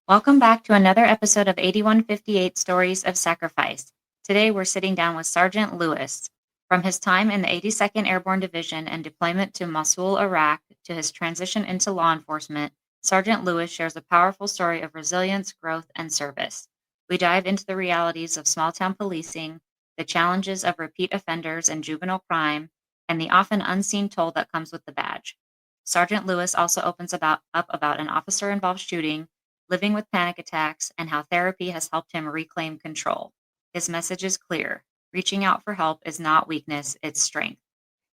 Welcome back to another episode of 8158 Stories of Sacrifice. Today we're sitting down with Sergeant Lewis. From his time in the 82nd Airborne Division and deployment to Mosul, Iraq, to his transition into law enforcement, Sergeant Lewis shares a powerful story of resilience, growth, and service. We dive into the realities of small-town policing, the challenges of repeat offenders and juvenile crime, and the often unseen toll that comes with the badge. Sergeant Lewis also opens up about an officer-involved shooting, living with panic attacks, and how therapy has helped him reclaim control. His message is clear. Reaching out for help is not weakness, it's strength.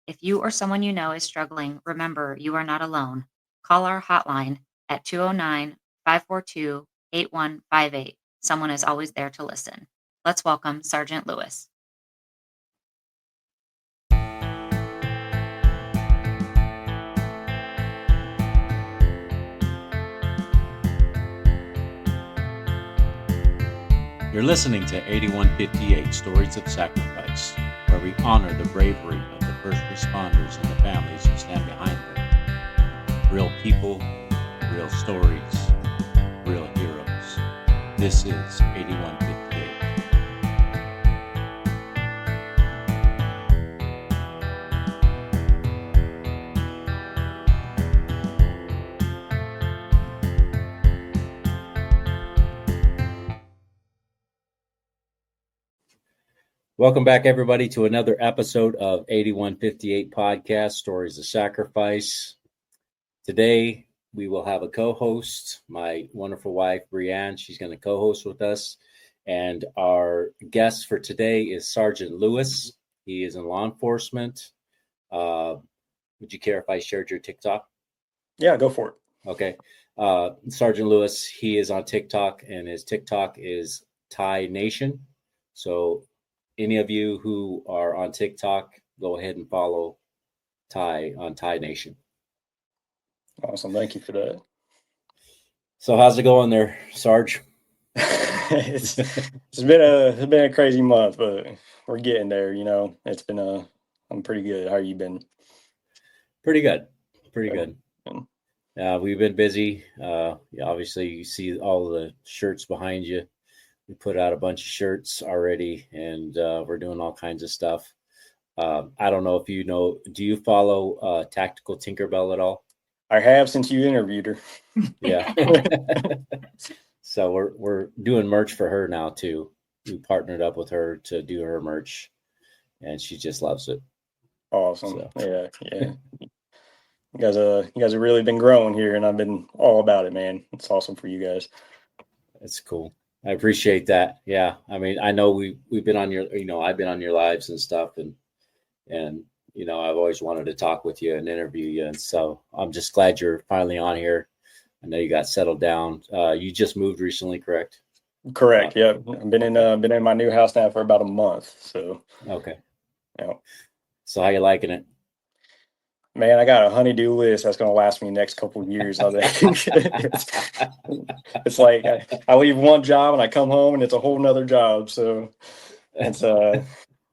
If you or someone you know is struggling, remember you are not alone. Call our hotline at 209-542-8158. Someone is always there to listen. Let's welcome Sergeant Lewis. You're listening to 8158 Stories of Sacrifice, where we honor the bravery of the first responders and the families who stand behind them. Real people, real stories, real heroes. This is 8158. Welcome back, everybody, to another episode of 8158 Podcast, Stories of Sacrifice. Today, we will have a co-host, my wonderful wife, Brianne. She's going to co-host with us. And our guest for today is Sergeant Lewis. He is in law enforcement. Would you care if I shared your TikTok? Yeah, go for it. Okay. Sergeant Lewis, he is on TikTok, and his TikTok is Thai Nation. So any of you who are on TikTok, go ahead and follow Ty on Thai Nation. Awesome. Thank you for that. So how's it going there, Sarge? It's been a crazy month, but we're getting there. You know, I'm pretty good. How you been? Pretty good. We've been busy. Obviously you see all the shirts behind you. We put out a bunch of shirts already, and we're doing all kinds of stuff. I don't know if you know, do you follow Tactical Tinkerbell at all? I have, since you interviewed her. Yeah. So we're doing merch for her now too. We partnered up with her to do her merch, and she just loves it. Awesome. So. Yeah. You guys have really been growing here, and I've been all about it, man. It's awesome for you guys. It's cool. I appreciate that. Yeah. I mean, I know we've been on your, I've been on your lives and stuff, and I've always wanted to talk with you and interview you. And so I'm just glad you're finally on here. I know you got settled down. You just moved recently, correct? Correct. Yeah. I've been in my new house now for about a month. So. Okay. Yeah. So how you liking it? Man, I got a honey-do list that's going to last me the next couple of years. I think it's like I leave one job and I come home and it's a whole nother job. So it's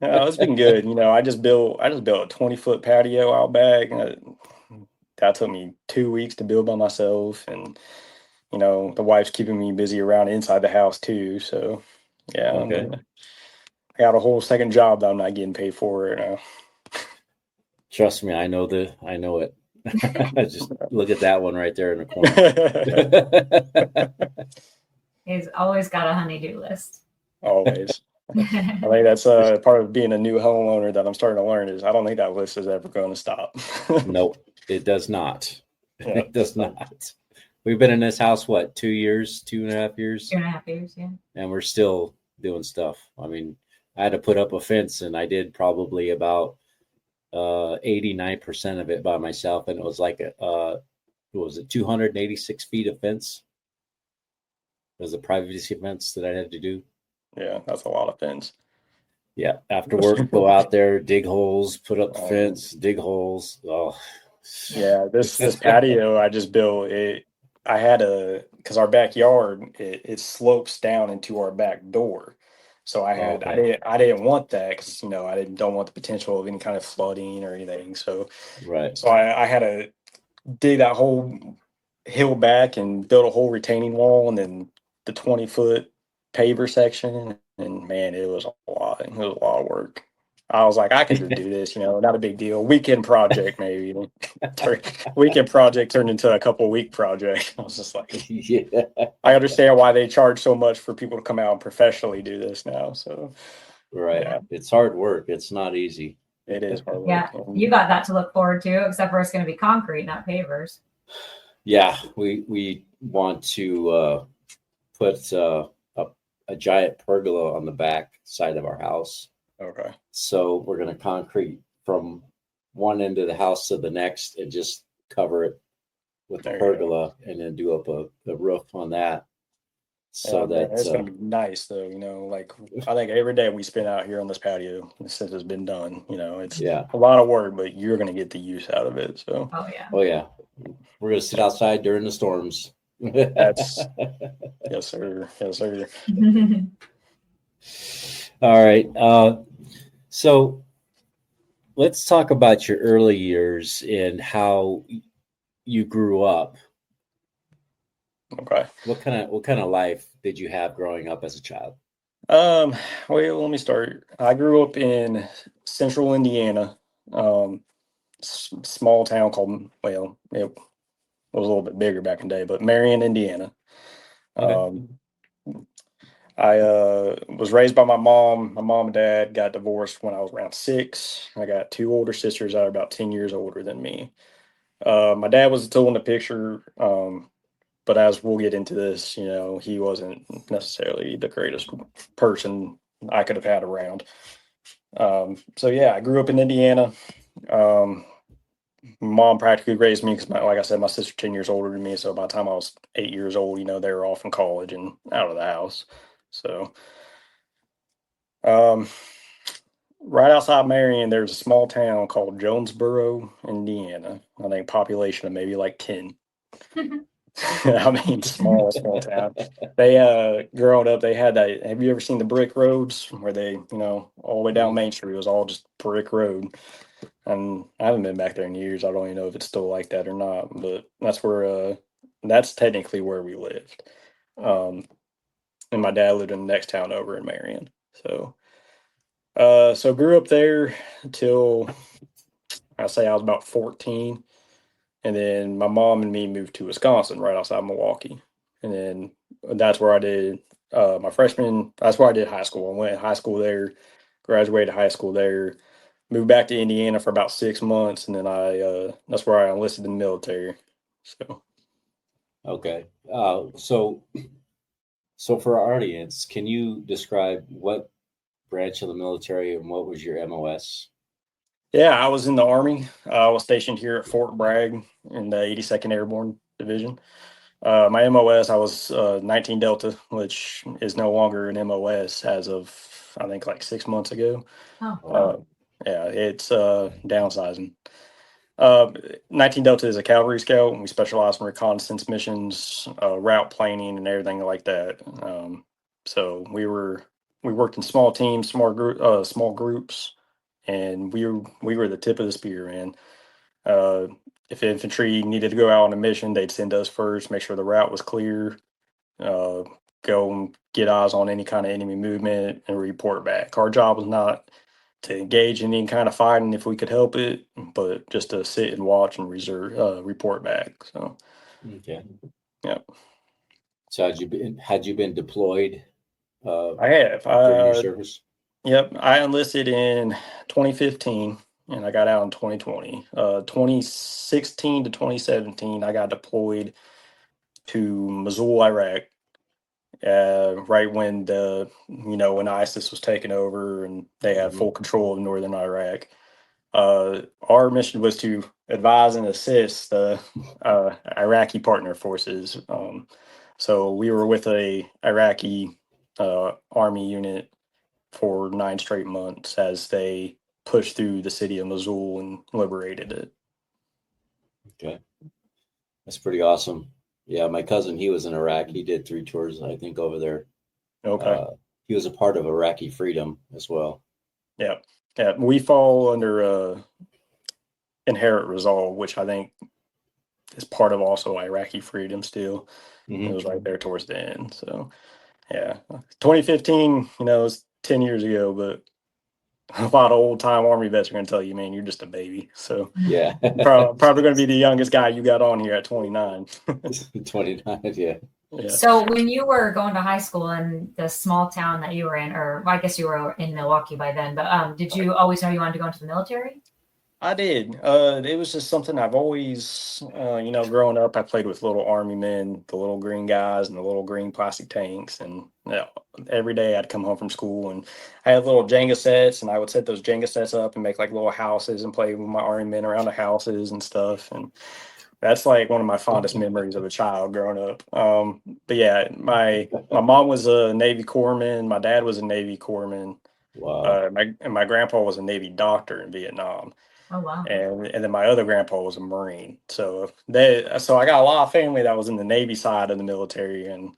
it's been good. I just built a 20-foot patio out back. That took me 2 weeks to build by myself, and the wife's keeping me busy around inside the house too. So yeah, okay. I got a whole second job that I'm not getting paid for right now. Trust me, I know it. Just look at that one right there in the corner. He's always got a honey-do list. Always. I think that's part of being a new homeowner that I'm starting to learn is I don't think that list is ever going to stop. Nope, it does not. Yeah. It does not. We've been in this house, 2 years, 2.5 years? 2.5 years, yeah. And we're still doing stuff. I mean, I had to put up a fence, and I did probably about 89% of it by myself, and it was like 286 feet of fence. It was a privacy fence that I had to do. Yeah, that's a lot of fence. Yeah, after work, go out there, dig holes, put up the fence, dig holes. Oh, yeah. This patio I just built, because our backyard it slopes down into our back door. So I didn't want that because I don't want the potential of any kind of flooding or anything. So right. So I had to dig that whole hill back and built a whole retaining wall, and then the 20-foot paver section. And man, it was a lot. It was a lot of work. I was like, I could just do this, not a big deal. Weekend project, maybe. Weekend project turned into a couple week project. I was just like, Yeah. I understand why they charge so much for people to come out and professionally do this now. So, Right. yeah, It's hard work. It's not easy. it is hard work. Yeah, you got that to look forward to, except for it's going to be concrete, not pavers. Yeah, we want to put a giant pergola on the back side of our house. Okay. So we're going to concrete from one end of the house to the next and just cover it with the pergola and then do up a roof on that. So it's going to be nice though, like I think every day we spend out here on this patio since it's been done, it's a lot of work, but you're going to get the use out of it. So, oh yeah, we're going to sit outside during the storms. That's yes, sir. Yes, sir. All right. So let's talk about your early years and how you grew up. Okay. What kind of life did you have growing up as a child? Well, let me start. I grew up in central Indiana, small town called, well, it was a little bit bigger back in the day, but Marion, Indiana. Okay. I was raised by my mom. My mom and dad got divorced when I was around 6. I got 2 older sisters that are about 10 years older than me. My dad was a tool in the picture, but as we'll get into this, he wasn't necessarily the greatest person I could have had around. So yeah, I grew up in Indiana. Mom practically raised me because, like I said, my sister's 10 years older than me. So by the time I was 8 years old, they were off in college and out of the house. So, right outside Marion, there's a small town called Jonesboro, Indiana. I think population of maybe like 10. I mean, small town. They growing up, they had that. Have you ever seen the brick roads where they, all the way down Main Street? It was all just brick road. And I haven't been back there in years. I don't even know if it's still like that or not. But that's where, that's technically where we lived. And my dad lived in the next town over in Marion. So grew up there until I say I was about 14. And then my mom and me moved to Wisconsin, right outside Milwaukee. And then that's where I did that's where I did high school. I went to high school there, graduated high school there, moved back to Indiana for about 6 months. And then that's where I enlisted in the military. So. Okay. So for our audience, can you describe what branch of the military and what was your MOS? Yeah, I was in the Army. I was stationed here at Fort Bragg in the 82nd Airborne Division. My MOS, I was 19 Delta, which is no longer an MOS as of, I think, like 6 months ago. Oh, wow. Yeah, it's downsizing. 19 Delta is a cavalry scout, and we specialize in reconnaissance missions, route planning, and everything like that. So we worked in small teams, small groups, and we were the tip of the spear, man. If infantry needed to go out on a mission, they'd send us first, make sure the route was clear, go and get eyes on any kind of enemy movement, and report back. Our job was not to engage in any kind of fighting if we could help it, but just to sit and watch and report back. So, okay, yeah. So had you been deployed? I have during your service. Yep, I enlisted in 2015 and I got out in 2020. 2016 to 2017, I got deployed to Mosul, Iraq. Right when when ISIS was taking over and they had full control of northern Iraq. Our mission was to advise and assist the Iraqi partner forces. So we were with a Iraqi army unit for 9 straight months as they pushed through the city of Mosul and liberated it. Okay, that's pretty awesome. Yeah, my cousin, he was in Iraq. He did 3 tours, I think, over there. Okay. He was a part of Iraqi freedom as well. Yeah. We fall under Inherent Resolve, which I think is part of also Iraqi freedom still. Mhm. It was right there towards the end. So yeah, 2015, it's 10 years ago, but a lot of old time Army vets are going to tell you, man, you're just a baby. So Yeah. probably going to be the youngest guy you got on here at 29. 29, yeah. Yeah. So when you were going to high school in the small town that you were in, or I guess you were in Milwaukee by then, but did you always know you wanted to go into the military? I did. It was just something I've always, growing up, I played with little army men, the little green guys and the little green plastic tanks. And every day I'd come home from school and I had little Jenga sets, and I would set those Jenga sets up and make like little houses and play with my army men around the houses and stuff. And that's like one of my fondest memories of a child growing up. But yeah, my mom was a Navy corpsman. My dad was a Navy corpsman. Wow. My grandpa was a Navy doctor in Vietnam. Oh, wow. And then my other grandpa was a Marine. So I got a lot of family that was in the Navy side of the military, and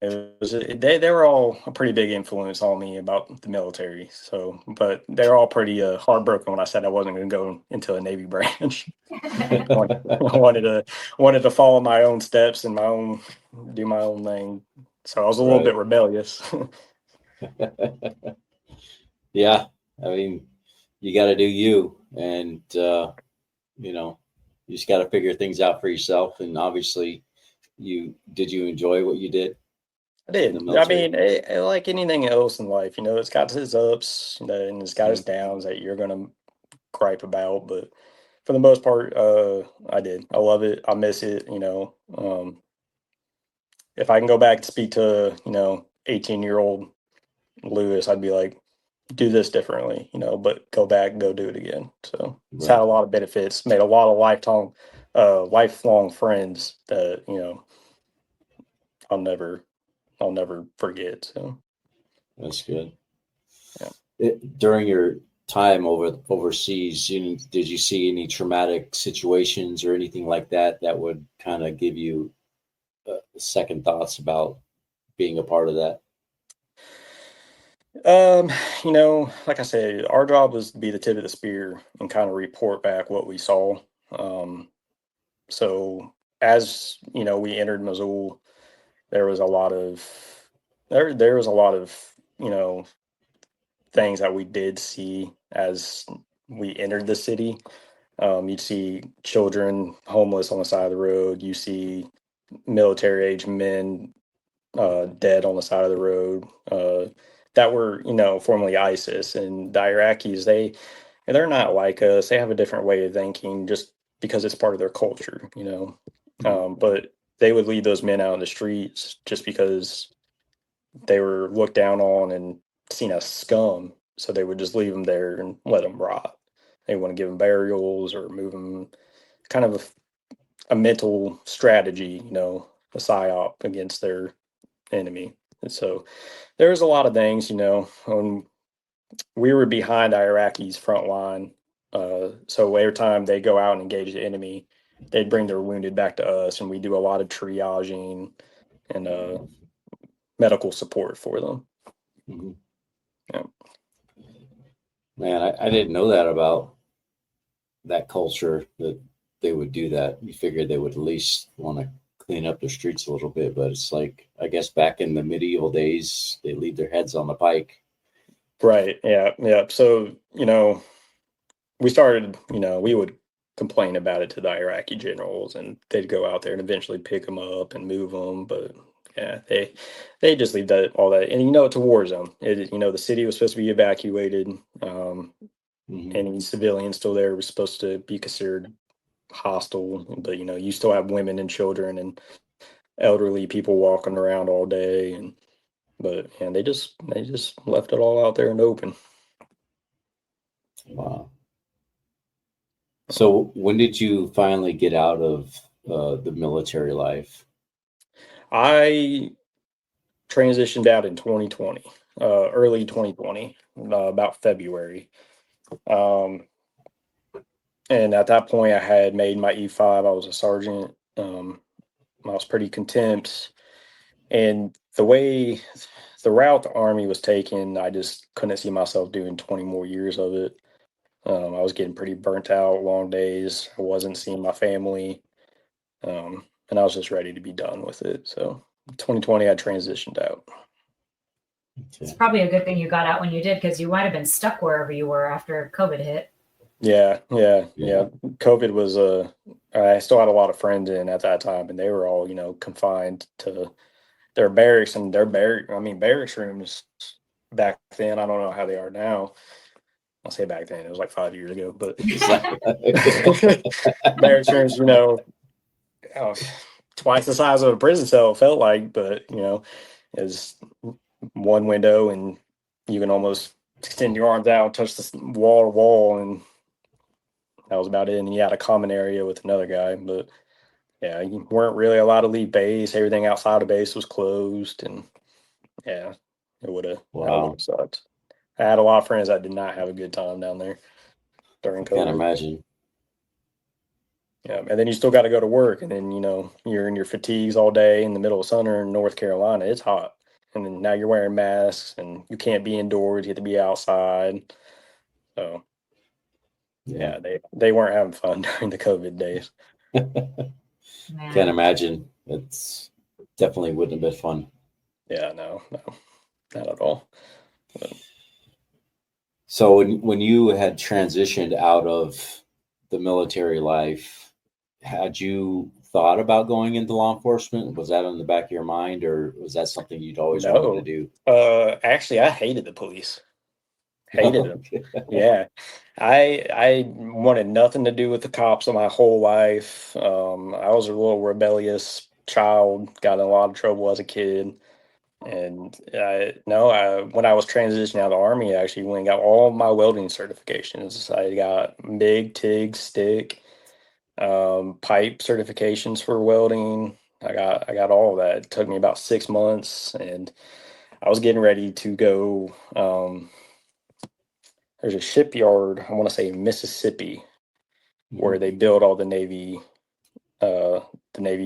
they were all a pretty big influence on me about the military. So, but they're all pretty heartbroken when I said I wasn't going to go into a Navy branch. I wanted to follow my own steps and do my own thing. So I was a little bit rebellious. Yeah. I mean, you got to do you, and you just got to figure things out for yourself. And obviously, did you enjoy what you did I in the did. I military? mean, like anything else in life, it's got its ups and it's got its downs that you're gonna gripe about. But for the most part, I did. I love it. I miss it. If I can go back and speak to 18-year-old Lewis, I'd be like, do this differently, but go back and go do it again. So it's had a lot of benefits. Made a lot of lifelong friends that I'll never forget. So That's good. yeah. During your time overseas, did you see any traumatic situations or anything like that that would kind of give you second thoughts about being a part of that? Like I said, our job was to be the tip of the spear and kind of report back what we saw. So as we entered Mosul, there was a lot of there was a lot of things that we did see as we entered the city. You'd see children homeless on the side of the road. You see military age men dead on the side of the road that were, formerly ISIS. And the Iraqis, they're not like us. They have a different way of thinking just because it's part of their culture, But they would leave those men out in the streets just because they were looked down on and seen as scum. So they would just leave them there and let them rot. They want to give them burials or move them, kind of a mental strategy, a psyop against their enemy. And so there was a lot of things, when we were behind Iraqis front line. So every time they go out and engage the enemy, they'd bring their wounded back to us, and we do a lot of triaging and medical support for them. Mm-hmm. Yeah. Man, I didn't know that about that culture, that they would do that. You figured they would at least want to clean up the streets a little bit, but it's like, I guess back in the medieval days, they leave their heads on the pike. Right. Yeah. Yeah. So, we started, we would complain about it to the Iraqi generals, and they'd go out there and eventually pick them up and move them. But yeah, they just leave all that. And it's a war zone. The city was supposed to be evacuated. Any civilians still there was supposed to be considered hostile. But you still have women and children and elderly people walking around all day. And they just left it all out there in the open. Wow. So when did you finally get out of the military life? I transitioned out in 2020, early 2020, about February. And at that point, I had made my E5. I was a sergeant. I was pretty content. And the route the Army was taking, I just couldn't see myself doing 20 more years of it. I was getting pretty burnt out, long days. I wasn't seeing my family, and I was just ready to be done with it. So 2020, I transitioned out. It's probably a good thing you got out when you did, because you might have been stuck wherever you were after COVID hit. Yeah. COVID was I still had a lot of friends in at that time, and they were all, confined to their barracks, and barracks rooms back then. I don't know how they are now. I'll say back then, it was like 5 years ago, but barracks rooms, oh, twice the size of a prison cell, it felt like, but is one window, and you can almost extend your arms out, touch the wall to wall, and that was about it. And you had a common area with another guy, but yeah, you weren't really allowed to leave base. Everything outside of base was closed, and yeah, it would have sucked. I had a lot of friends that did not have a good time down there during COVID. Can't imagine. Yeah, and then you still got to go to work, and then you're in your fatigues all day in the middle of summer in North Carolina. It's hot, and then now you're wearing masks, and you can't be indoors. You have to be outside. So yeah, they weren't having fun during the COVID days. Can't imagine. It's definitely wouldn't have been fun. Yeah, no, not at all. But. So when you had transitioned out of the military life, had you thought about going into law enforcement? Was that in the back of your mind, or was that something you'd always wanted to do? Actually, I hated the police. Hated them. Yeah. I wanted nothing to do with the cops my whole life. I was a little rebellious child, got in a lot of trouble as a kid. And when I was transitioning out of the Army, I actually went and got all my welding certifications. I got MIG, TIG, stick, pipe certifications for welding. I got all of that. It took me about 6 months, and I was getting ready to go. There's a shipyard, I want to say Mississippi, where they build all the Navy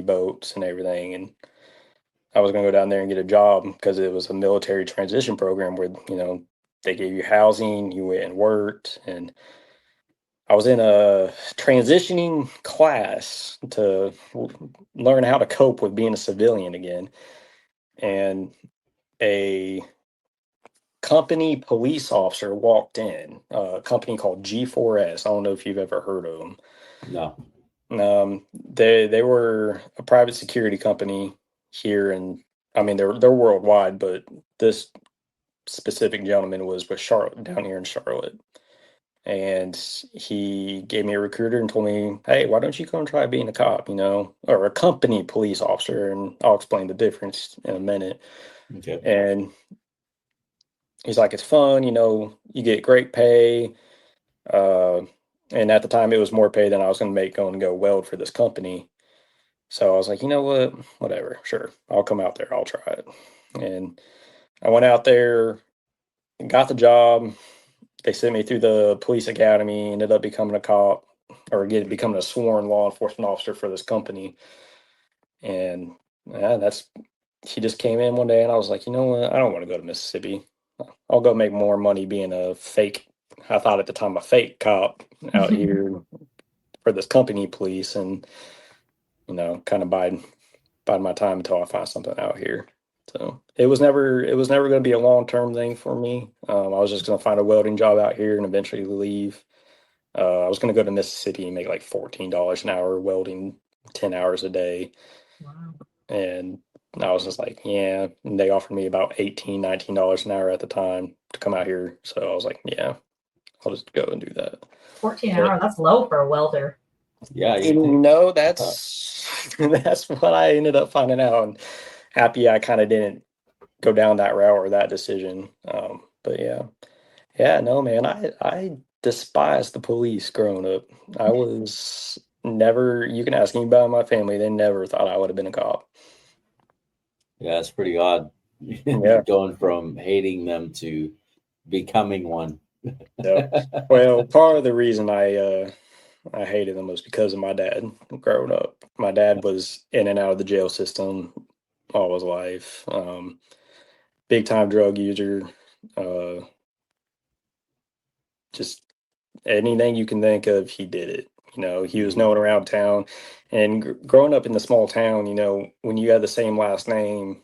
boats and everything. And I was going to go down there and get a job because it was a military transition program where, they gave you housing, you went and worked. And I was in a transitioning class to learn how to cope with being a civilian again. And a company police officer walked in, a company called G4S. I don't know if you've ever heard of them. No. They were a private security company here, and they're worldwide, but this specific gentleman was with Charlotte, down here in Charlotte. And he gave me a recruiter and told me, hey, why don't you come try being a cop, or a company police officer? And I'll explain the difference in a minute. Okay. And he's like, it's fun, you get great pay. And at the time, it was more pay than I was going to make going to go weld for this company. So I was like, you know what? Whatever. Sure. I'll come out there. I'll try it. And I went out there and got the job. They sent me through the police academy, ended up becoming a cop, or becoming a sworn law enforcement officer for this company. And he just came in one day, and I was like, you know what? I don't want to go to Mississippi. I'll go make more money being a fake, I thought at the time, a fake cop out here for this company police, and, kind of bide my time until I find something out here. So it was never going to be a long-term thing for me. I was just going to find a welding job out here and eventually leave. I was going to go to Mississippi and make like $14 an hour welding 10 hours a day. Wow. And I was just like, yeah. And they offered me about $18, $19 an hour at the time to come out here. So I was like, yeah, I'll just go and do that. 14 an hour, that's low for a welder. Yeah. That's what I ended up finding out. And happy I kind of didn't go down that route or that decision. But yeah, no, man, I despised the police growing up. I was never, you can ask anybody in my family, they never thought I would have been a cop. Yeah, it's pretty odd. Yeah. Going from hating them to becoming one. Yeah. Well, part of the reason I hated them was because of my dad growing up. My dad was in and out of the jail system all his life. Big time drug user. Just anything you can think of, he did it. He was known around town. And growing up in the small town, when you have the same last name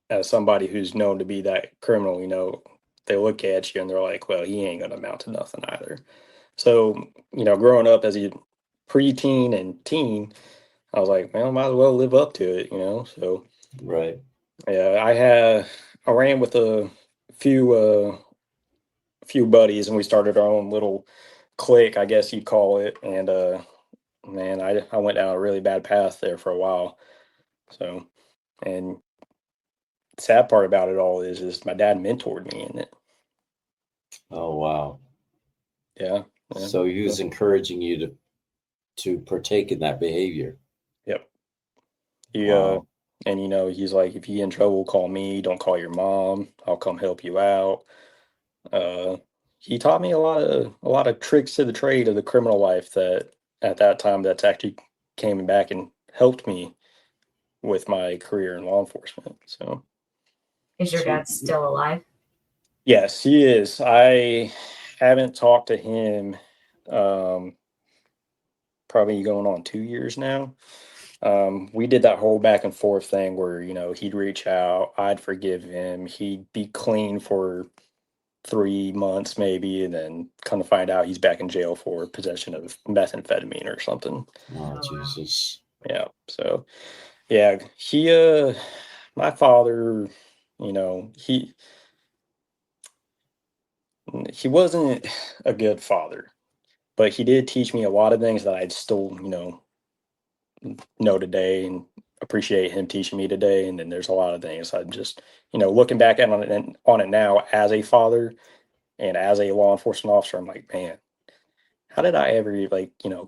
as somebody who's known to be that criminal, they look at you and they're like, well, he ain't going to amount to nothing either. So, growing up as a preteen and teen, I was like, well, might as well live up to it, So, Right. yeah, I ran with a few buddies, and we started our own little clique, I guess you'd call it. And man, I went down a really bad path there for a while. So, and the sad part about it all is my dad mentored me in it. Oh, wow. Yeah. So he was encouraging you to partake in that behavior. Yep. Wow. And he's like, if you get in trouble, call me. Don't call your mom. I'll come help you out. He taught me a lot of tricks to the trade of the criminal life that at that time that's actually came back and helped me with my career in law enforcement. So, Is your dad still alive? yes, he is. I haven't talked to him probably going on 2 years now. We did that whole back and forth thing where, he'd reach out, I'd forgive him, he'd be clean for 3 months maybe, and then kind of find out he's back in jail for possession of methamphetamine or something. Oh, Jesus. Yeah. So, yeah, my father, he wasn't a good father, but he did teach me a lot of things that I'd still, know today and appreciate him teaching me today. And then there's a lot of things I just, looking back on it now as a father and as a law enforcement officer, I'm like, man, how did I ever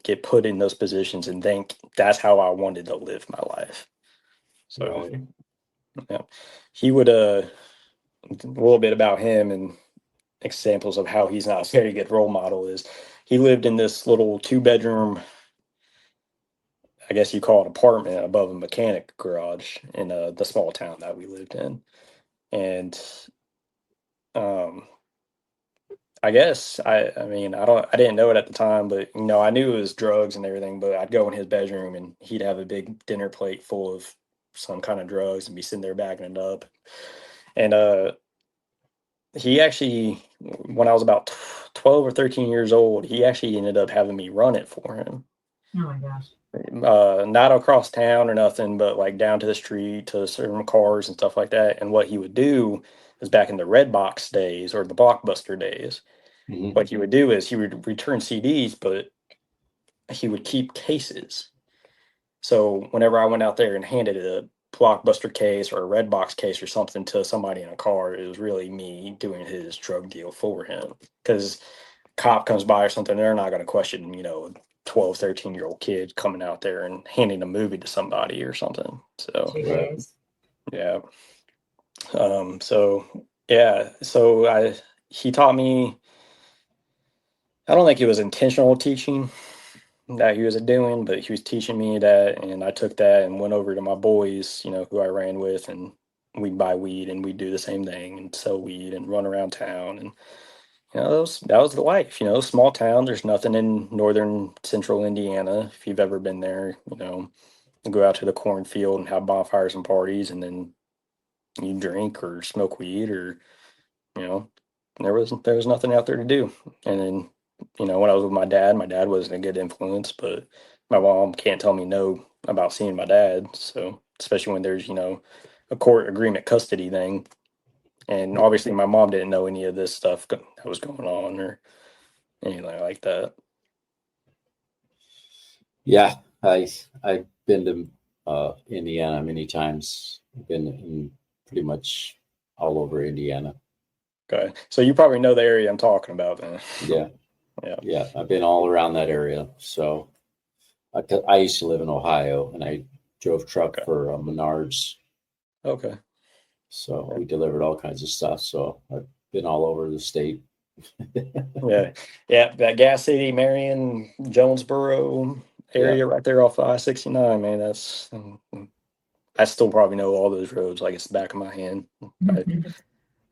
get put in those positions and think that's how I wanted to live my life? So, Right. yeah, he would, a little bit about him and examples of how he's not a very good role model is he lived in this little 2-bedroom, I guess you call it apartment above a mechanic garage in the small town that we lived in. And um, I guess I mean I didn't know it at the time, but I knew it was drugs and everything. But I'd go in his bedroom and he'd have a big dinner plate full of some kind of drugs and be sitting there bagging it up. And he actually, when I was about 12 or 13 years old, he actually ended up having me run it for him. Oh my gosh. Not across town or nothing, but like down to the street to certain cars and stuff like that. And what he would do is back in the Red Box days or the Blockbuster days, Mhm. what he would do is he would return CDs, but he would keep cases. So whenever I went out there and handed a Blockbuster case or a Red Box case or something to somebody in a car, it was really me doing his drug deal for him. Because cop comes by or something, they're not going to question, 12, 13-year-old kid coming out there and handing a movie to somebody or something. So, Jeez. yeah. So, yeah. So he taught me, I don't think it was intentional teaching that he was doing, but he was teaching me that. And I took that and went over to my boys, who I ran with, and we'd buy weed and we'd do the same thing and sell weed and run around town. And that was the life, small town. There's nothing in northern central Indiana. If you've ever been there, go out to the cornfield and have bonfires and parties, and then you drink or smoke weed, or you know, there was nothing out there to do. And then, when I was with my dad wasn't a good influence, but my mom can't tell me no about seeing my dad. So especially when there's a court agreement custody thing, and obviously my mom didn't know any of this stuff that was going on or anything like that. Yeah, I've been to Indiana many times. I've been in pretty much all over Indiana. Okay, so you probably know the area I'm talking about then. Yeah, Yeah. yeah. I've been all around that area. So I used to live in Ohio, and I drove truck for Menards. Okay. So we delivered all kinds of stuff. So I've been all over the state. Yeah, that Gas City, Marion, Jonesboro area right there off I-69, man. I still probably know all those roads like it's the back of my hand.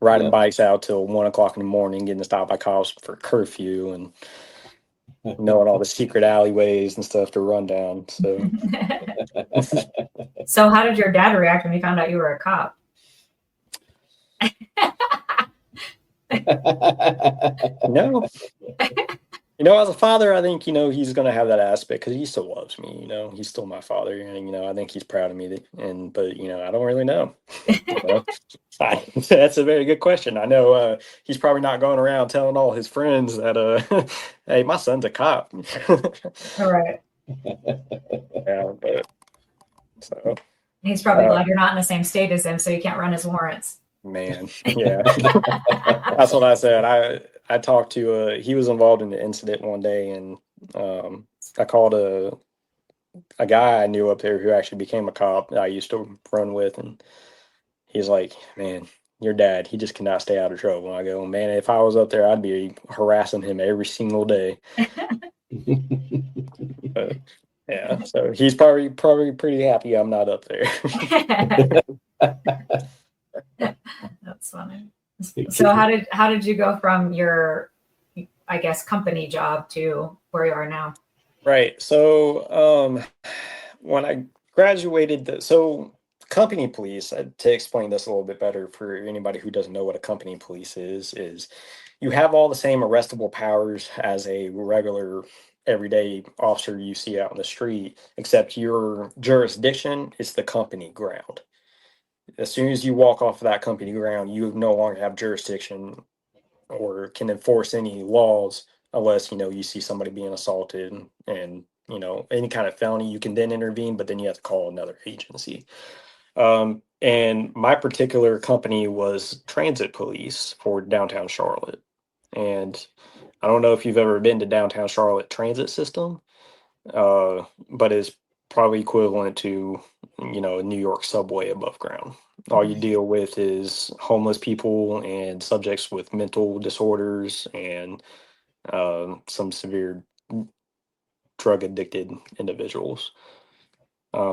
riding bikes out till 1 o'clock in the morning, getting stopped by cops for curfew, and knowing all the secret alleyways and stuff to run down. So, So how did your dad react when he found out you were a cop? no. As a father, I think, he's going to have that aspect because he still loves me, he's still my father. And, I think he's proud of me. But, I don't really know. That's a very good question. I know he's probably not going around telling all his friends that, hey, my son's a cop. All right. Yeah, but so. He's probably glad you're not in the same state as him, so you can't run his warrants. Man, yeah. That's what I said. I talked to he was involved in the incident one day, and I called a guy I knew up there who actually became a cop that I used to run with, and he's like, man, your dad, he just cannot stay out of trouble. I go, man, if I was up there, I'd be harassing him every single day. But, yeah, so he's probably pretty happy I'm not up there. That's funny. So how did you go from your, I guess, company job to where you are now? Right. So when I graduated, so company police, to explain this a little bit better for anybody who doesn't know what a company police is you have all the same arrestable powers as a regular everyday officer you see out in the street, except your jurisdiction is the company ground. As soon as you walk off of that company ground, you no longer have jurisdiction or can enforce any laws unless you see somebody being assaulted and any kind of felony. You can then intervene, but then you have to call another agency. And my particular company was transit police for downtown Charlotte. And I don't know if you've ever been to downtown Charlotte transit system, but it's probably equivalent to a New York subway above ground. All you deal with is homeless people and subjects with mental disorders and some severe drug addicted individuals.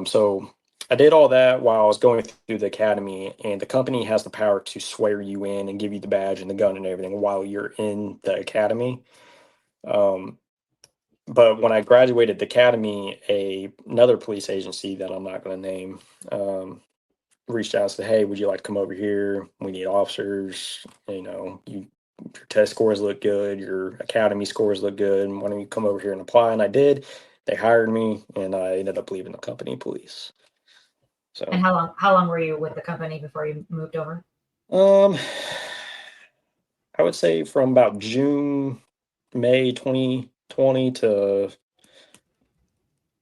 So I did all that while I was going through the academy, and the company has the power to swear you in and give you the badge and the gun and everything while you're in the academy. But when I graduated the academy, another police agency that I'm not going to name reached out and said, hey, would you like to come over here? We need officers. Your test scores look good. Your academy scores look good. Why don't you come over here and apply? And I did. They hired me, and I ended up leaving the company police. So. And how long were you with the company before you moved over? I would say from about May 2020 to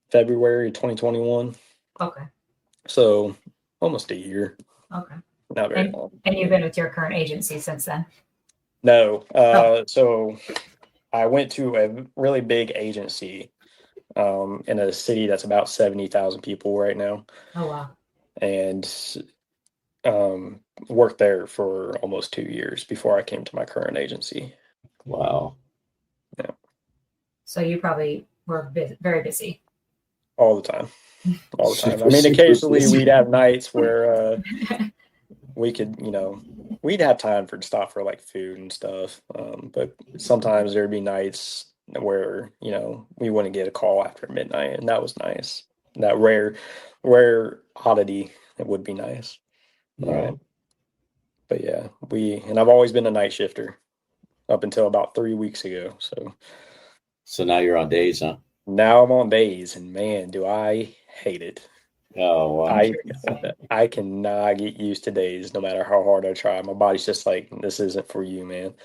February 2021. Okay. So almost a year. Okay. Not very long. And you've been with your current agency since then? No. So I went to a really big agency in a city that's about 70,000 people right now. Oh, wow. And worked there for almost 2 years before I came to my current agency. Wow. Yeah. So you probably were very busy. All the time. All the time. I mean, occasionally we'd have nights where we could, we'd have time to stop for like food and stuff. But sometimes there'd be nights where, we wouldn't get a call after midnight, and that was nice. That rare oddity, it would be nice. Yeah. But yeah, and I've always been a night shifter up until about 3 weeks ago. So now you're on days, huh? Now I'm on days, and man, do I hate it. Oh, wow. I cannot get used to days no matter how hard I try. My body's just like, this isn't for you, man.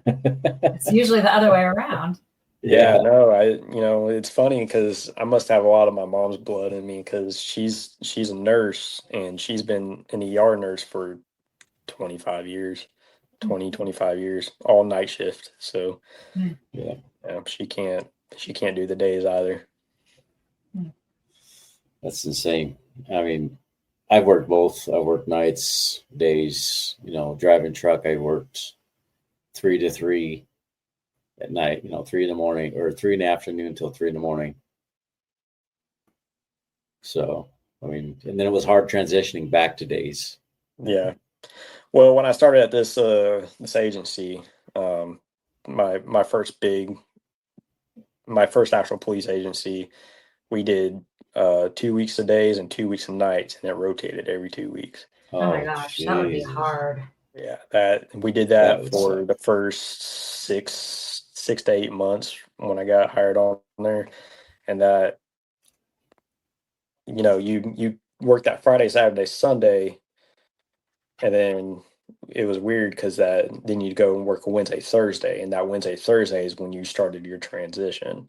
It's usually the other way around. Yeah, no, it's funny because I must have a lot of my mom's blood in me because she's a nurse, and she's been an ER nurse for 25 years, 25 years, all night shift. So Yeah. she can't do the days either. That's insane. I mean, I've worked both. I worked nights, days, driving truck. I worked 3 to 3 at night, 3 in the morning or 3 in the afternoon until 3 in the morning. So, I mean, and then it was hard transitioning back to days. Yeah. Well, when I started at this agency, my first actual police agency, we did 2 weeks of days and 2 weeks of nights, and it rotated every 2 weeks. Oh my gosh, that would be Jesus. hard. Yeah, we did That that would for suck. the first six to 8 months when I got hired on there, and that you work that Friday, Saturday, Sunday, and then it was weird because then you'd go and work a Wednesday, Thursday, and that Wednesday, Thursday is when you started your transition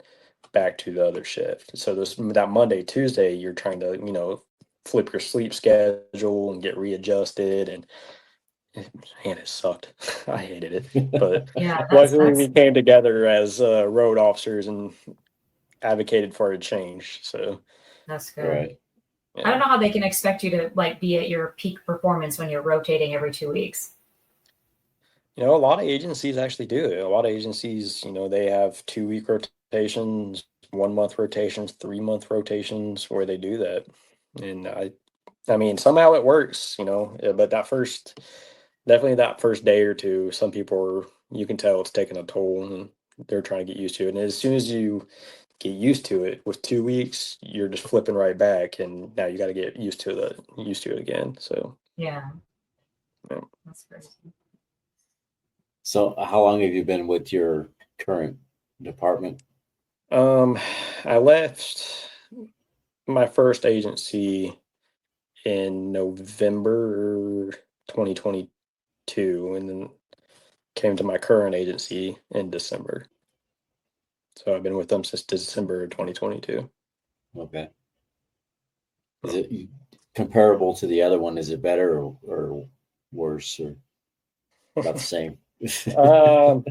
back to the other shift. So that Monday, Tuesday, you're trying to flip your sleep schedule and get readjusted, and it sucked. I hated it, but Yeah, luckily that's we came together as road officers and advocated for a change. So good. Right. I don't know how they can expect you to like be at your peak performance when you're rotating every 2 weeks. A lot of agencies actually do it. A lot of agencies, they have 2 week rotations, 1 month rotations, 3 month rotations where they do that. And I mean, somehow it works, but definitely that first day or two, some people you can tell it's taking a toll and they're trying to get used to it. And as soon as you get used to it with 2 weeks, you're just flipping right back. And now you got to get used to it again. So, Yeah, yeah. that's crazy. So, how long have you been with your current department? I left my first agency in November 2022, and then came to my current agency in December. So I've been with them since December 2022. Okay. Is it comparable to the other one? Is it better or worse or about the same? Um,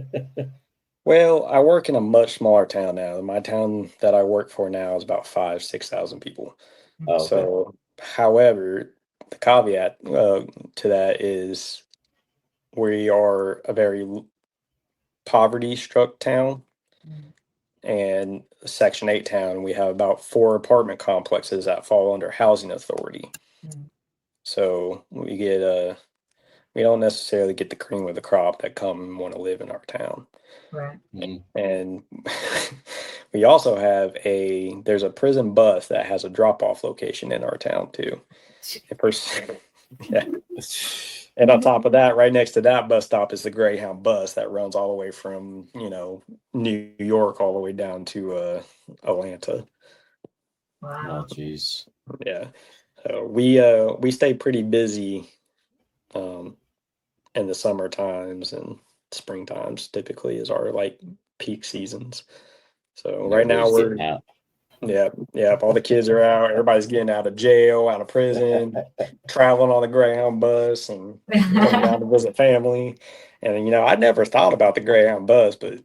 well, I work in a much smaller town now. My town that I work for now is about 5,000-6,000 people. Oh, okay. So, however, the caveat to that is we are a very poverty-struck town and Section 8 town. We have about 4 apartment complexes that fall under housing authority. Mm. So we don't necessarily get the cream of the crop that come and want to live in our town. Right. And we also have there's a prison bus that has a drop-off location in our town too. Yeah. And on top of that, right next to that bus stop is the Greyhound bus that runs all the way from, New York all the way down to Atlanta. Wow. Oh, geez. Yeah. So we stay pretty busy in the summer times, and spring times typically is our like peak seasons. So right now Everybody's getting out. yeah, all the kids are out, everybody's getting out of jail, out of prison, traveling on the Greyhound bus and coming down to visit family. And I never thought about the Greyhound bus, but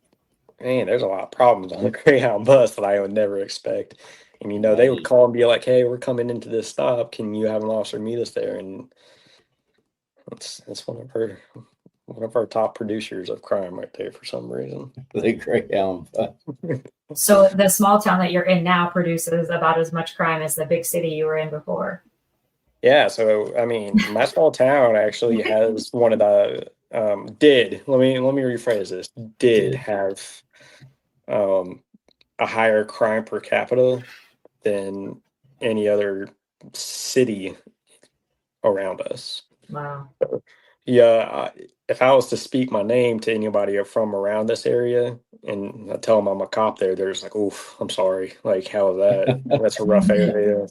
man, there's a lot of problems on the Greyhound bus that I would never expect. And they would call and be like, "Hey, we're coming into this stop. Can you have an officer meet us there?" And it's one of our top producers of crime right there for some reason. The Greyhound. So the small town that you're in now produces about as much crime as the big city you were in before. Yeah, so I mean, my small town actually has one of the let me rephrase this. Did have a higher crime per capita than any other city around us. Wow. Yeah, if I was to speak my name to anybody from around this area and I tell them I'm a cop there, there's like, "Oof, I'm sorry. Like, how is that? That's a rough area,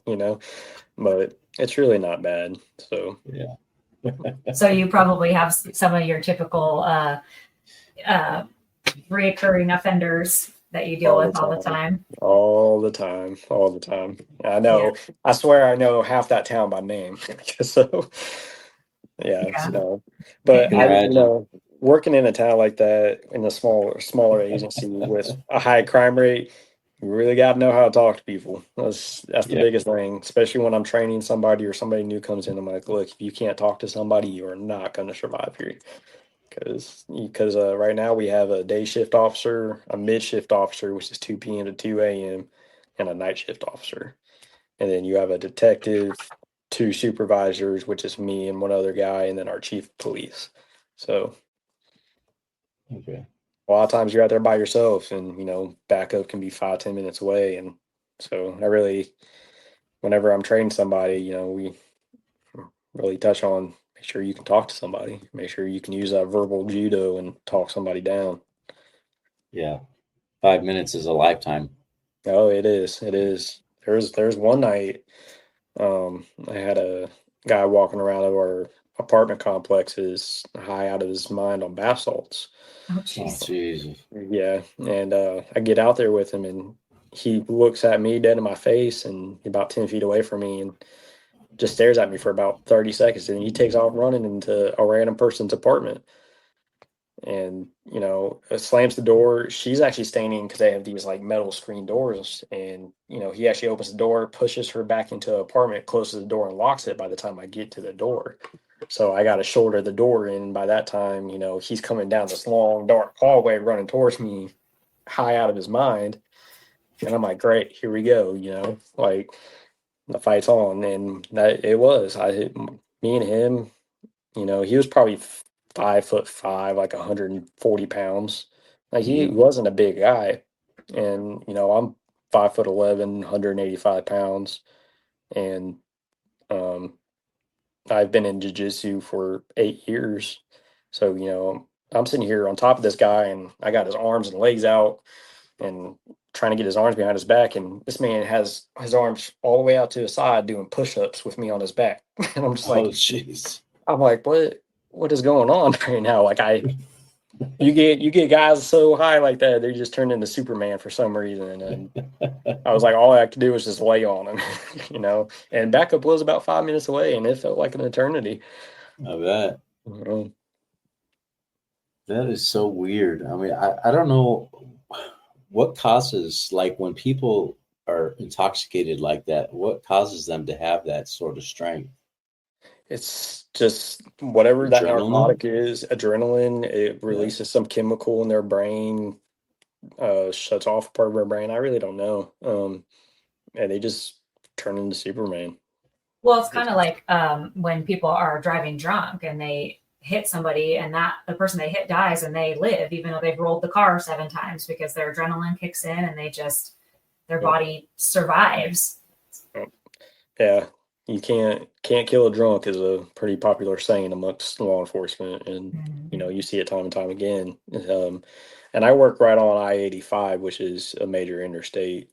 But it's really not bad. So Yeah. So you probably have some of your typical reoccurring offenders that you deal with all the time. All the time. I know. Yeah. I swear I know half that town by name. So yeah. Yeah. So, but Can imagine. working in a town like that in a smaller agency with a high crime rate, you really got to know how to talk to people. That's the biggest thing, especially when I'm training somebody or somebody new comes in. I'm like, look, if you can't talk to somebody, you are not going to survive here. Because right now we have a day shift officer, a mid shift officer, which is 2 p.m. to 2 a.m., and a night shift officer. And then you have a detective, two supervisors, which is me and one other guy, and then our chief of police. So Okay. a lot of times you're out there by yourself, and backup can be 5-10 minutes away. And so I really, whenever I'm training somebody, we really touch on make sure you can talk to somebody, make sure you can use that verbal judo and talk somebody down. Yeah. 5 minutes is a lifetime. Oh, it is. It is. There's one night, I had a guy walking around our apartment complexes high out of his mind on bath salts. Oh, Oh, jeez. Jesus. Yeah, and I get out there with him, and he looks at me dead in my face, and about 10 feet away from me, and just stares at me for about 30 seconds, and he takes off running into a random person's apartment. And slams the door. She's actually staying because they have these like metal screen doors, and he actually opens the door, pushes her back into the apartment, closes the door, and locks it by the time I get to the door. So I got to shoulder the door in. By that time, he's coming down this long dark hallway running towards me, high out of his mind. And I'm like, great, here we go. Like the fight's on. And that it was me and him. He was probably 5'5", like 140 pounds. Like he wasn't a big guy. And, I'm 5'11", 185 pounds. And I've been in jiu-jitsu for 8 years. So, I'm sitting here on top of this guy, and I got his arms and legs out and trying to get his arms behind his back. And this man has his arms all the way out to his side doing push-ups with me on his back. And I'm just like, Oh, jeez. I'm like, what is going on right now? Like you get guys so high like that, they just turn into Superman for some reason. And I was like, all I could do was just lay on him, and backup was about 5 minutes away, and it felt like an eternity. I bet. Mhm. That is so weird. I mean, I don't know what causes, like when people are intoxicated like that, what causes them to have that sort of strength? It's just whatever that Adrenaline? narcotic is, adrenaline, it releases some chemical in their brain, shuts off a part of their brain. I really don't know. And they just turn into Superman. Well, it's kind of like when people are driving drunk and they hit somebody, and that the person they hit dies and they live, even though they've rolled the car 7 times because their adrenaline kicks in and their body survives. Yeah, you can't kill a drunk is a pretty popular saying amongst law enforcement, and you see it time and time again. And I work right on I-85, which is a major interstate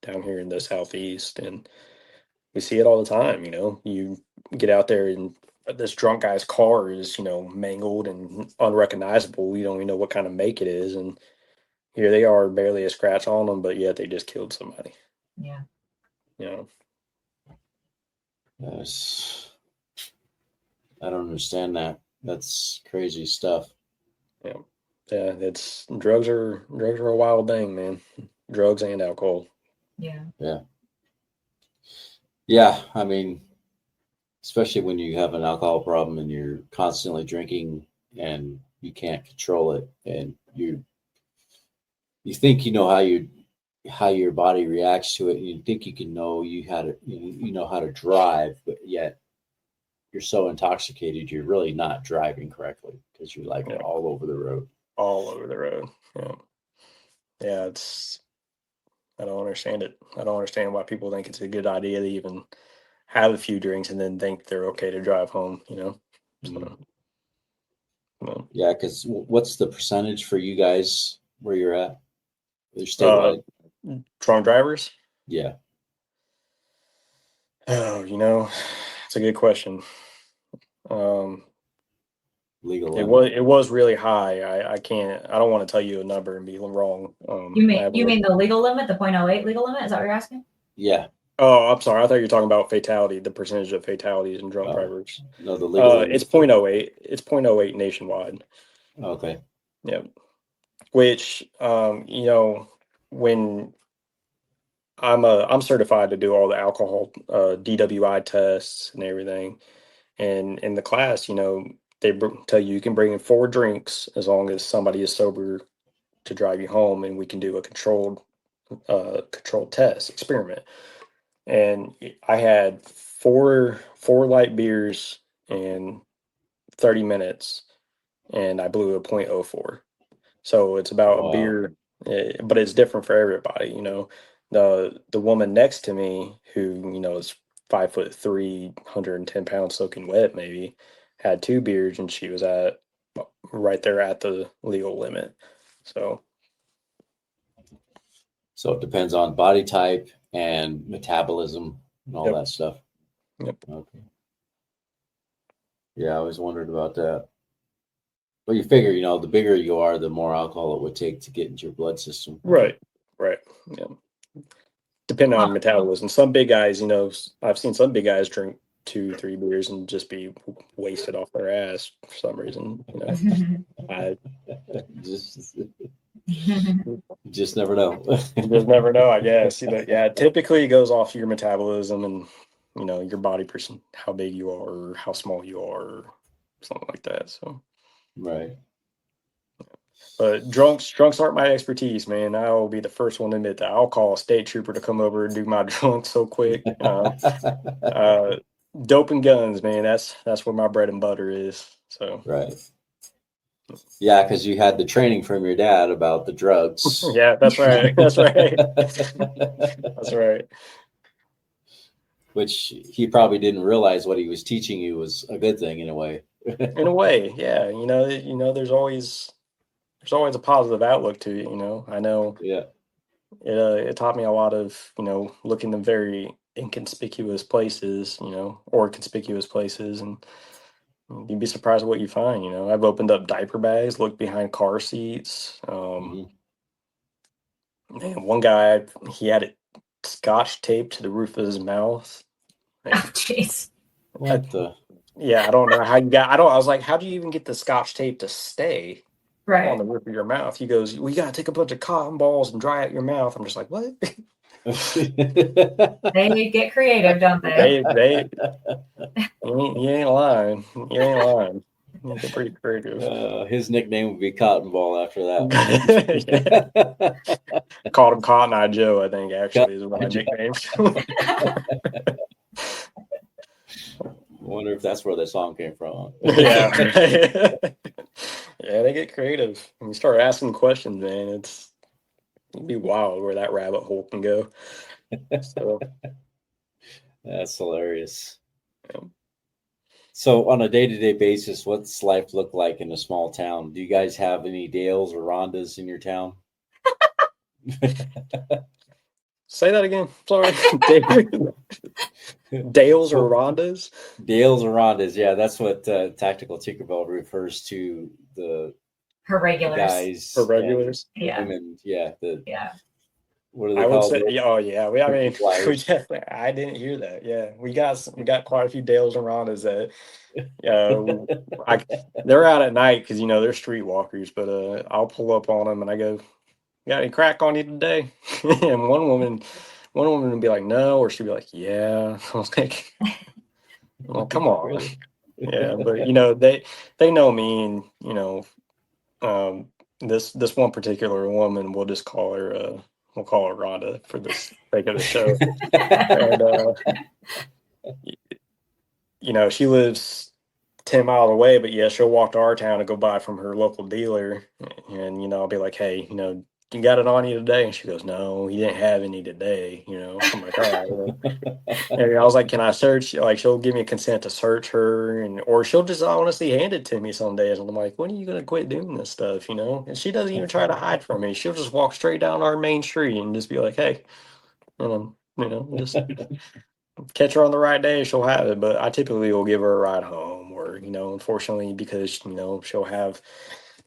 down here in the southeast, and we see it all the time. You get out there, and this drunk guy's car is mangled and unrecognizable. We don't even know what kind of make it is, and here they are, barely a scratch on them, but yet they just killed somebody. Yeah. Yes. I don't understand that. That's crazy stuff. Yeah, it's drugs are a wild thing, man. Drugs and alcohol. Yeah. Yeah. I mean, especially when you have an alcohol problem and you're constantly drinking and you can't control it, and you think you know how your body reacts to it, and you think you know how to drive, but yet you're so intoxicated you're really not driving correctly because you're like all over the road. All over the road. Yeah, I don't understand it. I don't understand why people think it's a good idea to even have a few drinks and then think they're okay to drive home. So, Yeah, because what's the percentage for you guys where you're at? They're statewide. Drunk drivers? Yeah. Oh, it's a good question. Legal. It was really high. I don't want to tell you a number and be wrong. You mean the legal limit, the 0.08 legal limit? Is that what you're asking? Yeah. Oh, I'm sorry. I thought you were talking about fatality, the percentage of fatalities in drunk drivers. No, the legal limit. It's 0.08. It's 0.08 nationwide. Okay. Yep. Which when I'm certified to do all the alcohol DWI tests and everything, and in the class, they tell you can bring in 4 drinks as long as somebody is sober to drive you home, and we can do a controlled test experiment. And I had four light beers in 30 minutes, and I blew a .04. So it's about a Wow. beer, but it's different for everybody. The woman next to me, who is 5'3", 110 pounds, soaking wet, maybe had 2 beers, and she was at right there at the legal limit. So it depends on body type and metabolism and all Yep. that stuff. Yep. Okay. Yeah, I always wondered about that. But you figure, the bigger you are, the more alcohol it would take to get into your blood system. Right. Yeah. Depending on metabolism. Some big guys, I've seen some big guys drink 2-3 beers and just be wasted off their ass for some reason. I just never know. You just never know, I guess. Yeah, typically it goes off your metabolism and your body person, how big you are or how small you are or something like that. So Right. But drunks aren't my expertise, man. I will be the first one to admit that. I'll call a state trooper to come over and do my drunk so quick. Dope and guns, man. That's where my bread and butter is. So Right. Yeah, because you had the training from your dad about the drugs. Yeah, that's right. That's right. That's right. Which he probably didn't realize what he was teaching you was a good thing in a way. In a way, yeah. There's always a positive outlook to it. I know. Yeah. It taught me a lot of looking in very inconspicuous places, or conspicuous places, and you'd be surprised at what you find. I've opened up diaper bags, looked behind car seats. Mhm. Man, one guy, he had it scotch taped to the roof of his mouth. Oh, jeez. What the? Yeah, I don't know how you got. I was like, how do you even get the scotch tape to stay on Right. the roof of your mouth? He goes, we got to take a bunch of cotton balls and dry out your mouth. I'm just like, what? They get creative, don't they? You ain't lying. You ain't lying. They're pretty creative. His nickname would be Cotton Ball after that. I called him Cotton Eye Joe, I think, actually, is what my nickname. I wonder if that's where the song came from. Yeah. Yeah, they get creative. When you start asking questions, man, it'd be wild where that rabbit hole can go. So That's hilarious. Yeah. So on a day-to-day basis, what's life look like in a small town? Do you guys have any Dales or Rhondas in your town? Say that again. Sorry. Dales or Rhondas? Dales or Rhondas, yeah, that's what Tactical Tinkerbell refers to Her regulars. guys. Or regulars? Yeah. Women, yeah. Yeah. What are they I would called? say, oh yeah. We Flyers. definitely. I didn't hear that. Yeah, we got quite a few Dales and Rhondas that, they're out at night because they're streetwalkers. But I'll pull up on them and I go, "Got any crack on you today?" And one woman would be like, "No," or she'd be like, "Yeah." I was like, "Well, come on." Really? Yeah, but they know me, and this one particular woman, we'll just call her Rhonda for the sake of the show. And she lives 10 miles away, but yeah, she'll walk to our town and go buy from her local dealer. And I'll be like, "Hey, you got it on you today?" And she goes, "No, he didn't have any today." I'm like, "All right." And I was like, "Can I search?" Like, she'll give me consent to search her, or she'll just honestly hand it to me some days. And I'm like, "When are you gonna quit doing this stuff?" And she doesn't even try to hide from me. She'll just walk straight down our main street and just be like, "Hey," and just catch her on the right day, she'll have it. But I typically will give her a ride home, or unfortunately, because she'll have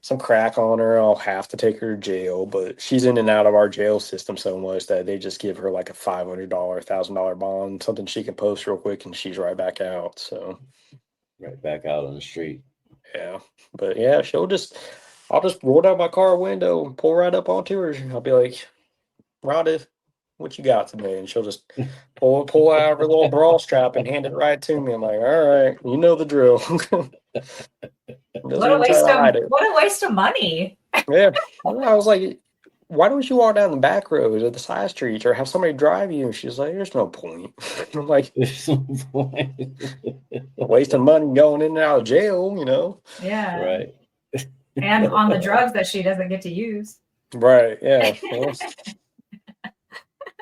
some crack on her, I'll have to take her to jail. But she's in and out of our jail system so much that they just give her like a $500, $1,000 bond, something she can post real quick, and she's right back out. So Right back out on the street. yeah, but yeah, I'll just roll down my car window and pull right up onto her. I'll be like, "Rhonda, what you got today?" And she'll just pull out of her little bra strap and hand it right to me. I'm like, "All right, you know the drill." What a waste of money. Yeah, I was like, why don't you walk down the back roads or the side streets or have somebody drive you? And she's like, there's no point. I'm like, wasting money going in and out of jail, you know? Yeah. Right. And on the drugs that she doesn't get to use. Right. Yeah.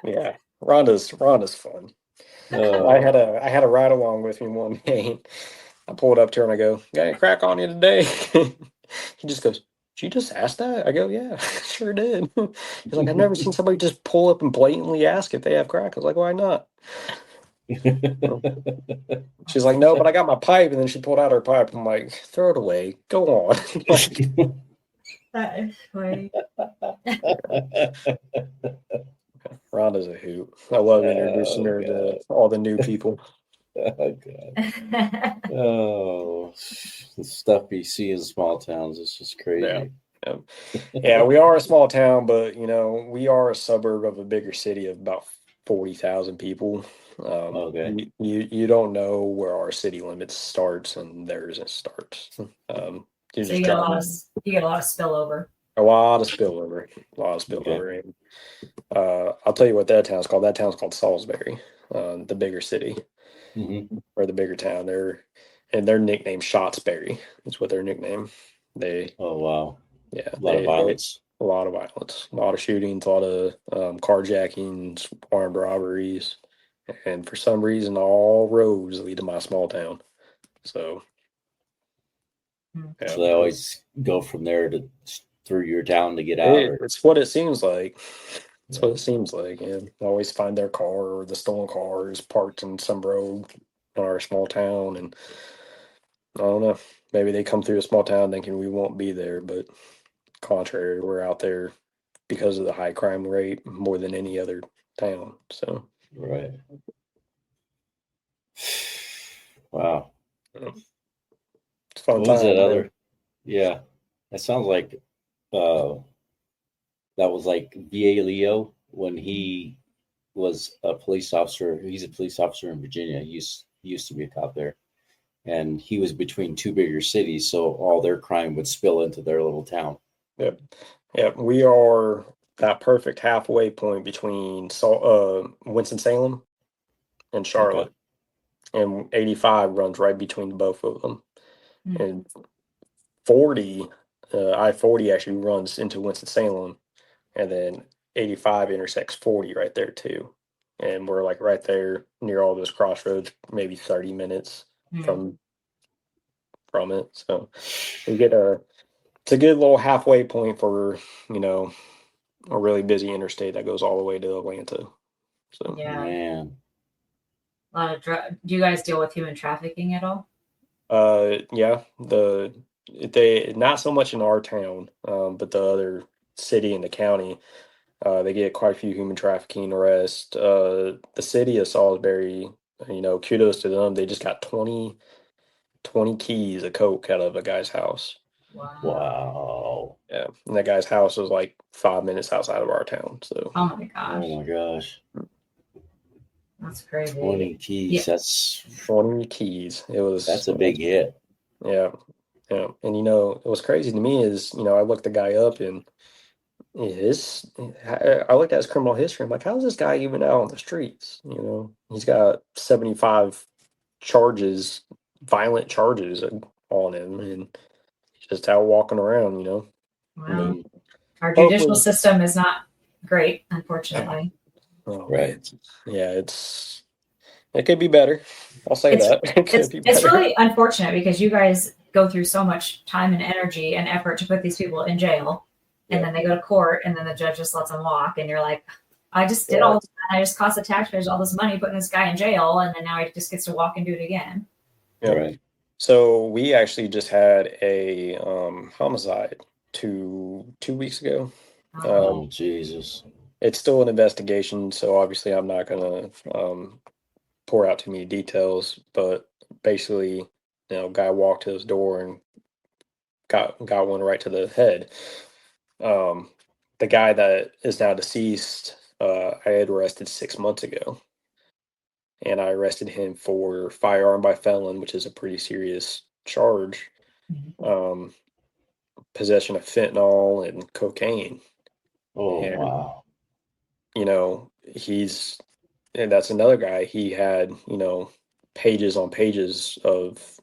Yeah. Rhonda's fun. I had a ride along with me one day. I pulled up to her and I go, got any crack on you today? He just goes, did you just ask that? I go, yeah, sure did. He's like, I've never seen somebody just pull up and blatantly ask if they have crack. I was like, why not? She's like, no, but I got my pipe. And then she pulled out her pipe. I'm like, throw it away. Go on. That is funny. Rhonda's a hoot. I love introducing her to all the new people. Oh, God. Oh, the stuff you see in small towns is just crazy. Yeah, we are a small town, but you know, we are a suburb of a bigger city of about 40,000 people. Okay. You don't know where our city limits starts and theirs starts. You So just you get a drive lot of spillover. a lot of spillover. And, I'll tell you what that town's called. That town's called Salisbury, the bigger city or the bigger town. Their nickname Shotsbury. That's what their nickname. Oh, wow. Yeah, A lot of violence. A lot of violence, a lot of shootings, a lot of carjackings, armed robberies, and for some reason, all roads lead to my small town. So, So they always go from there through your town to get out. It's what it seems like. It's what it seems like. And always find their car or the stolen car is parked in some road in our small town, and I don't know. Maybe they come through a small town thinking we won't be there, but contrary, we're out there because of the high crime rate more than any other town. So right. Wow. It's fun. What was that other? Yeah, that sounds like that was like V.A. Leo when he was a police officer. He's a police officer in Virginia. He used to be a cop there, and he was between two bigger cities, so all their crime would spill into their little town. Yep. We are that perfect halfway point between Winston-Salem and Charlotte, and 85 runs right between both of them, and 40 I-40 actually runs into Winston-Salem, and then 85 intersects 40 right there too, and we're like right there near all those crossroads, maybe 30 minutes from it. So we get it's a good little halfway point for, you know, a really busy interstate that goes all the way to Atlanta. So yeah, man, a lot of do you guys deal with human trafficking at all? yeah, they not so much in our town, but the other city and the county, they get quite a few human trafficking arrests. The city of Salisbury, you know, kudos to them. They just got 20 keys of coke out of a guy's house. Wow. Yeah, and that guy's house was like 5 minutes outside of our town. So oh my gosh. Oh my gosh. That's crazy. 20 keys. Yeah. That's 20 keys. That's a big hit. Yeah. Yeah. And you know, what's crazy to me is, you know, I looked the guy up and I looked at his criminal history. I'm like, how's this guy even out on the streets? You know, he's got 75 charges, violent charges on him, and he's just out walking around, you know. Wow. Our judicial system is not great, unfortunately. Oh, right. Yeah, it could be better. I'll say that. It's really unfortunate because you guys go through so much time and energy and effort to put these people in jail, and then they go to court, and then the judge just lets them walk, and you're like, I just did all this, I just cost the taxpayers all this money putting this guy in jail, and then now he just gets to walk and do it again. Yeah. Right. So we actually just had a homicide two weeks ago. Oh Jesus. It's still an investigation, so obviously I'm not gonna pour out too many details, but basically, you know, guy walked to his door and got one right to the head. The guy that is now deceased, I had arrested 6 months ago, and I arrested him for firearm by felon, which is a pretty serious charge. Possession of fentanyl and cocaine. Oh, And, wow. and that's another guy. He had, pages on pages of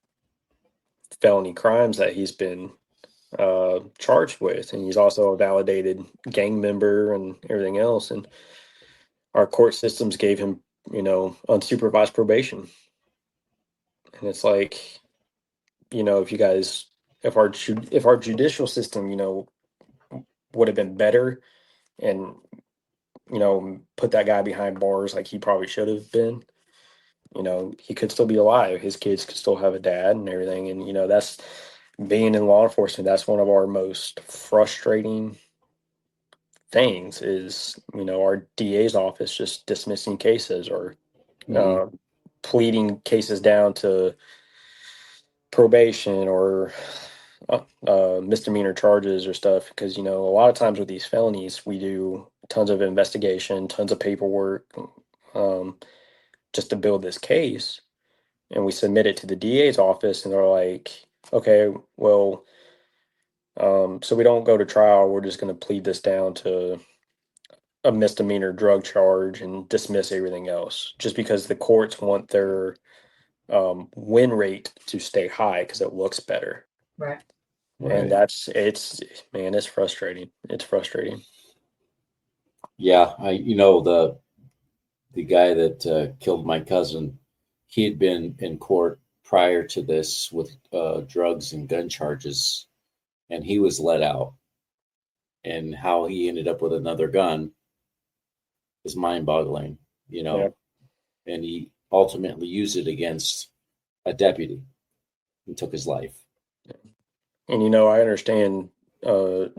felony crimes that he's been charged with. And he's also a validated gang member and everything else. And our court systems gave him, unsupervised probation. And it's like, if you guys, if our judicial system, would have been better and, put that guy behind bars like he probably should have been, he could still be alive. His kids could still have a dad and everything. And, that's being in law enforcement. That's one of our most frustrating things is, our DA's office just dismissing cases or Mhm. pleading cases down to probation or misdemeanor charges or stuff. Because, a lot of times with these felonies, we do tons of investigation, tons of paperwork um, just to build this case. And we submit it to the DA's office, and they're like, okay, well, so we don't go to trial. We're just going to plead this down to a misdemeanor drug charge and dismiss everything else just because the courts want their win rate to stay high because it looks better. Right. And Right. man, it's frustrating. It's frustrating. Yeah, the guy that killed my cousin, he had been in court prior to this with drugs and gun charges, and he was let out. And how he ended up with another gun is mind-boggling, Yeah. And he ultimately used it against a deputy and took his life. And, I understand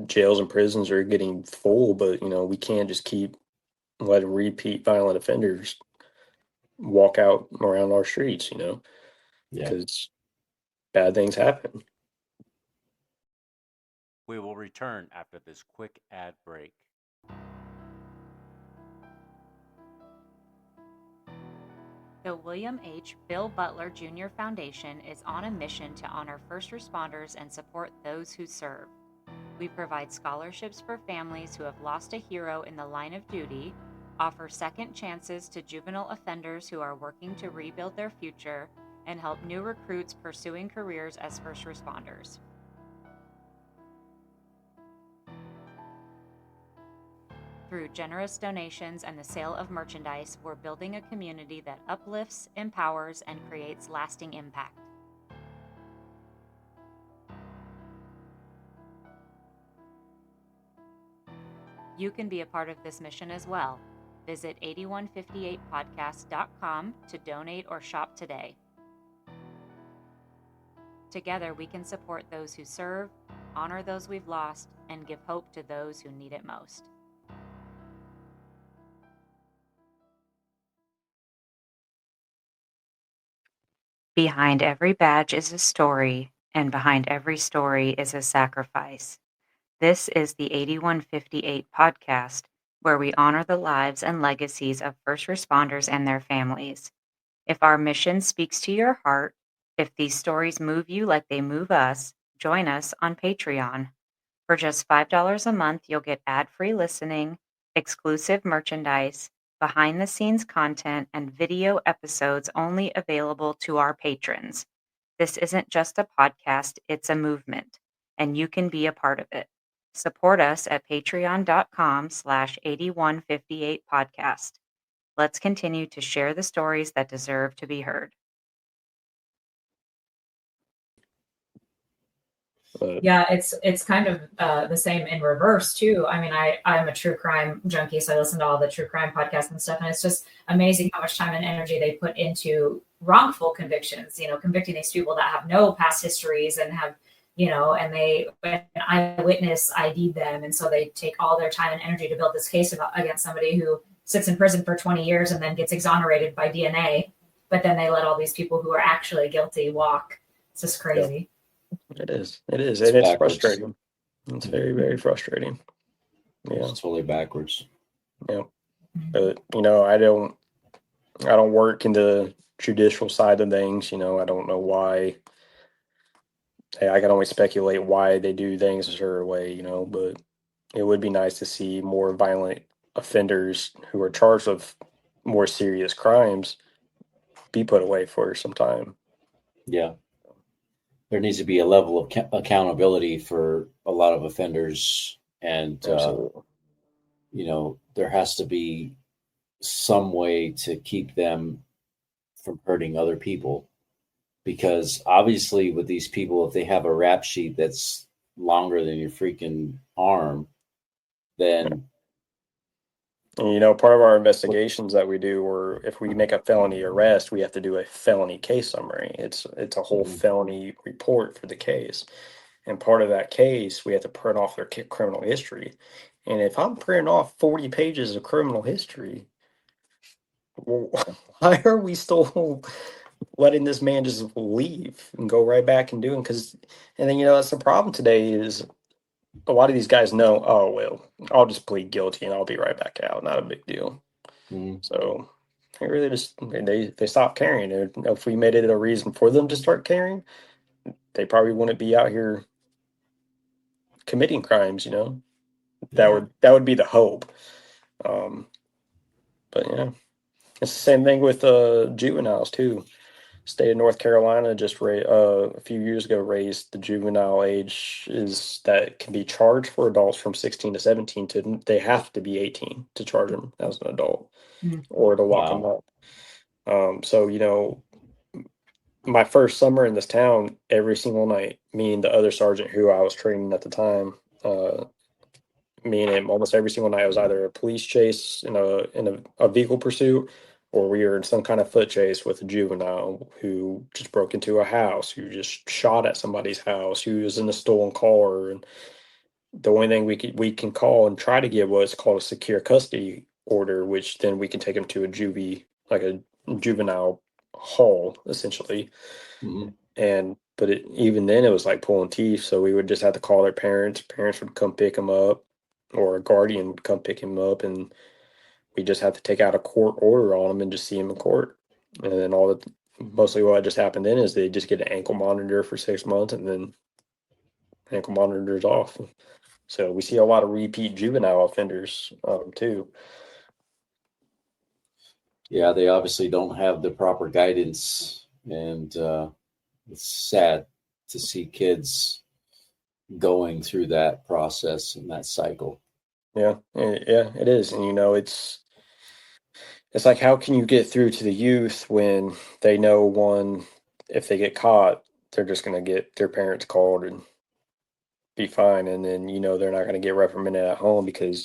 jails and prisons are getting full, but, we can't just keep letting repeat violent offenders walk out around our streets, Yeah. because bad things happen. We will return after this quick ad break. The William H. Bill Butler Jr. Foundation is on a mission to honor first responders and support those who serve. We provide scholarships for families who have lost a hero in the line of duty, offer second chances to juvenile offenders who are working to rebuild their future, and help new recruits pursuing careers as first responders. Through generous donations and the sale of merchandise, we're building a community that uplifts, empowers, and creates lasting impact. You can be a part of this mission as well. Visit 8158podcast.com to donate or shop today. Together, we can support those who serve, honor those we've lost, and give hope to those who need it most. Behind every badge is a story, and behind every story is a sacrifice. This is the 8158 podcast, where we honor the lives and legacies of first responders and their families. If our mission speaks to your heart, if these stories move you like they move us, join us on Patreon. For just $5 a month, you'll get ad-free listening, exclusive merchandise, behind-the-scenes content, and video episodes only available to our patrons. This isn't just a podcast, it's a movement, and you can be a part of it. Support us at patreon.com/8158podcast. Let's continue to share the stories that deserve to be heard. But Yeah, it's kind of the same in reverse too. I mean, I'm a true crime junkie, so I listen to all the true crime podcasts and stuff, and it's just amazing how much time and energy they put into wrongful convictions. Convicting these people that have no past histories and have, and an eyewitness ID'd them, and so they take all their time and energy to build this case against somebody who sits in prison for 20 years and then gets exonerated by DNA, but then they let all these people who are actually guilty walk. It's just crazy. it is, and It's it's backwards. frustrating. It's very, very frustrating. Yeah, It's totally backwards. yeah. But I don't work in the judicial side of things. I don't know why. Hey, I can only speculate why they do things a certain way. But it would be nice to see more violent offenders who are charged with more serious crimes be put away for some time. Yeah. There needs to be a level of accountability for a lot of offenders. And, Absolutely. there has to be some way to keep them from hurting other people. Because obviously, with these people, if they have a rap sheet that's longer than your freaking arm, then And part of our investigations that we do, or if we make a felony arrest, we have to do a felony case summary. It's a whole felony report for the case, and part of that case, we have to print off their criminal history. And if I'm printing off 40 pages of criminal history, well, why are we still letting this man just leave and go right back and doing? And then that's the problem today is a lot of these guys know, oh well, I'll just plead guilty and I'll be right back out. Not a big deal. So they really just they stop caring. And if we made it a reason for them to start caring, they probably wouldn't be out here committing crimes. That would be the hope. But yeah, it's the same thing with juveniles too. State of North Carolina just a few years ago raised the juvenile age is that can be charged for adults from 16 to 17 to they have to be 18 to charge them as an adult or to lock them up. So my first summer in this town, every single night, me and the other sergeant who I was training at the time, me and him almost every single night was either a police chase in a vehicle pursuit, or we were in some kind of foot chase with a juvenile who just broke into a house, who just shot at somebody's house, who was in a stolen car. And the only thing we can call and try to get what's called a secure custody order, which then we can take them to a juvenile hall, essentially. But even then, it was like pulling teeth. So we would just have to call their parents. Parents would come pick them up, or a guardian would come pick him up, and we just have to take out a court order on them and just see him in court. And then mostly what just happened then is they just get an ankle monitor for 6 months, and then ankle monitor's off. So we see a lot of repeat juvenile offenders too. Yeah, they obviously don't have the proper guidance, and it's sad to see kids going through that process and that cycle. Yeah, it is. And it's like, how can you get through to the youth when they know, if they get caught, they're just going to get their parents called and be fine. And then, they're not going to get reprimanded at home because,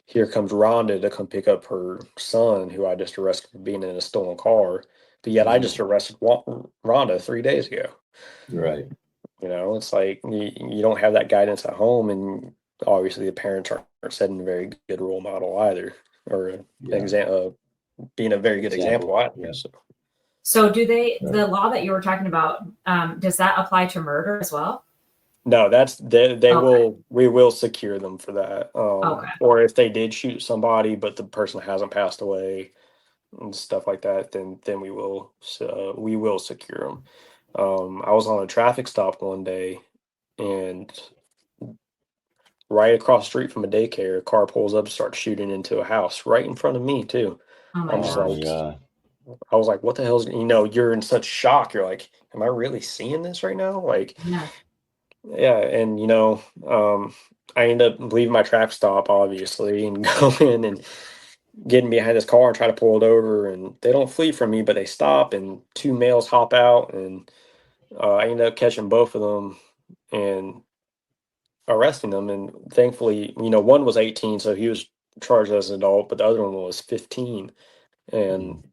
here comes Rhonda to come pick up her son, who I just arrested for being in a stolen car. But yet I just arrested Rhonda 3 days ago. Right. It's like you don't have that guidance at home. And obviously the parents aren't setting a very good role model either, or being a very good example either. Yeah. So do the law that you were talking about, does that apply to murder as well? No, we will secure them for that. Or if they did shoot somebody, but the person hasn't passed away and stuff like that, then we will secure them. I was on a traffic stop one day, and right across the street from a daycare, a car pulls up and starts shooting into a house right in front of me too. Oh my God. I was like, what the hell's, you're in such shock. You're like, am I really seeing this right now? Like, yeah. And, I end up leaving my traffic stop, obviously, and going and getting behind this car and try to pull it over. And they don't flee from me, but they stop, and 2 males hop out, and I end up catching both of them and arresting them. And thankfully, one was 18, so he was charged as an adult, but the other one was 15. And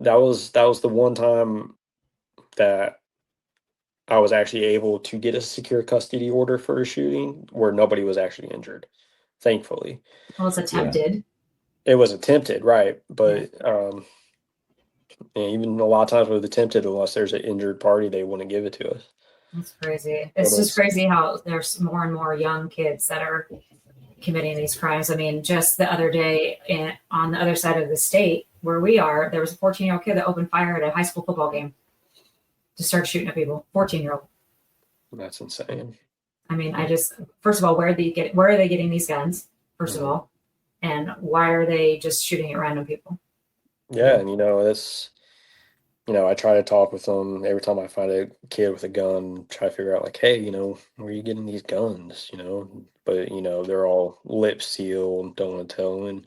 that was the one time that I was actually able to get a secure custody order for a shooting where nobody was actually injured, thankfully. Well, it's attempted. It was attempted, right? But even a lot of times with attempted, unless there's an injured party, they wouldn't give it to us. That's crazy. It's just crazy how there's more and more young kids that are committing these crimes. I mean, just the other day on the other side of the state where we are, there was a 14-year-old kid that opened fire at a high school football game to start shooting at people. 14-year-old. That's insane. I mean, first of all, where are they getting these guns? First of all, and why are they just shooting at random people? Yeah, and that's I try to talk with them every time I find a kid with a gun, try to figure out like, hey, where are you getting these guns? But they're all lip sealed, don't want to tell them.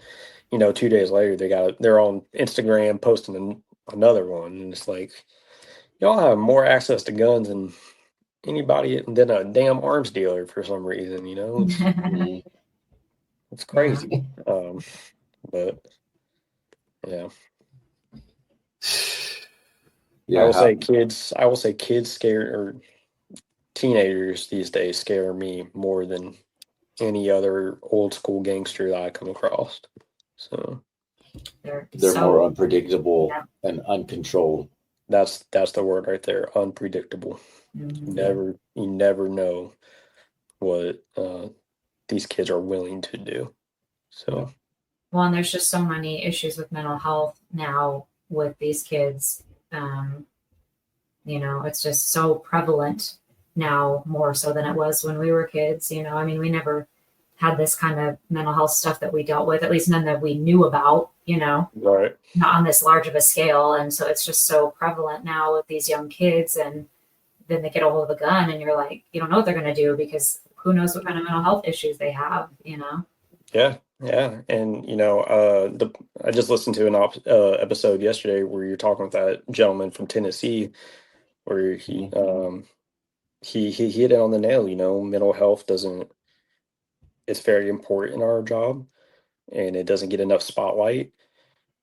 And 2 days later, they're on Instagram posting another one, and it's like y'all have more access to guns than anybody than a damn arms dealer for some reason. It's crazy. But yeah. Yeah, I will say kids scare or teenagers these days scare me more than any other old school gangster that I come across. So They're more unpredictable Yeah. and uncontrolled. that's the word right there, unpredictable. Mhm. You never know what these kids are willing to do. So Well, and there's just so many issues with mental health now with these kids. It's just so prevalent now, more so than it was when we were kids. I mean, we never had this kind of mental health stuff that we dealt with, at least none that we knew about, right. not on this large of a scale. And so it's just so prevalent now with these young kids. And then they get a hold of a gun and you're like, you don't know what they're going to do because who knows what kind of mental health issues they have. Yeah, yeah, and I just listened to an episode yesterday where you're talking with that gentleman from Tennessee, where he hit it on the nail. Mental health doesn't. It's very important in our job, and it doesn't get enough spotlight.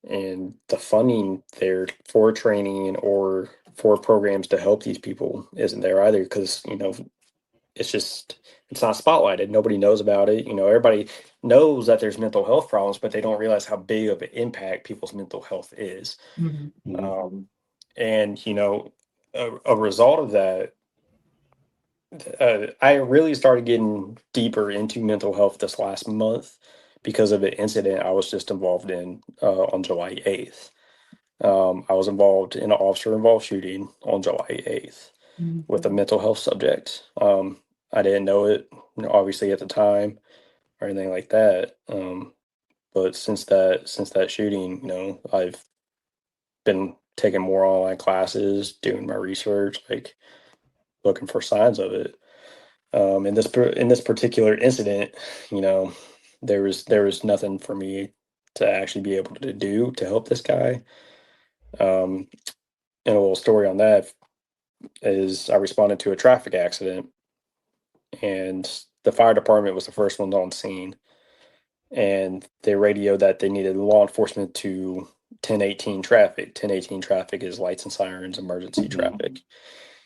And the funding there for training or for programs to help these people isn't there either, because it's not spotlighted. Nobody knows about it. Everybody knows that there's mental health problems, but they don't realize how big of an impact people's mental health is. And a result of that, I really started getting deeper into mental health this last month because of an incident I was just involved in on July 8th. I was involved in an officer-involved shooting on July 8th with a mental health subject. I didn't know it, obviously, at the time or anything like that. But since that shooting, I've been taking more online classes, doing my research, like looking for signs of it. In this particular incident, there was nothing for me to actually be able to do to help this guy. And a little story on that is I responded to a traffic accident, and the fire department was the first one on scene, and they radioed that they needed law enforcement to 1018 traffic. 1018 traffic is lights and sirens, emergency traffic.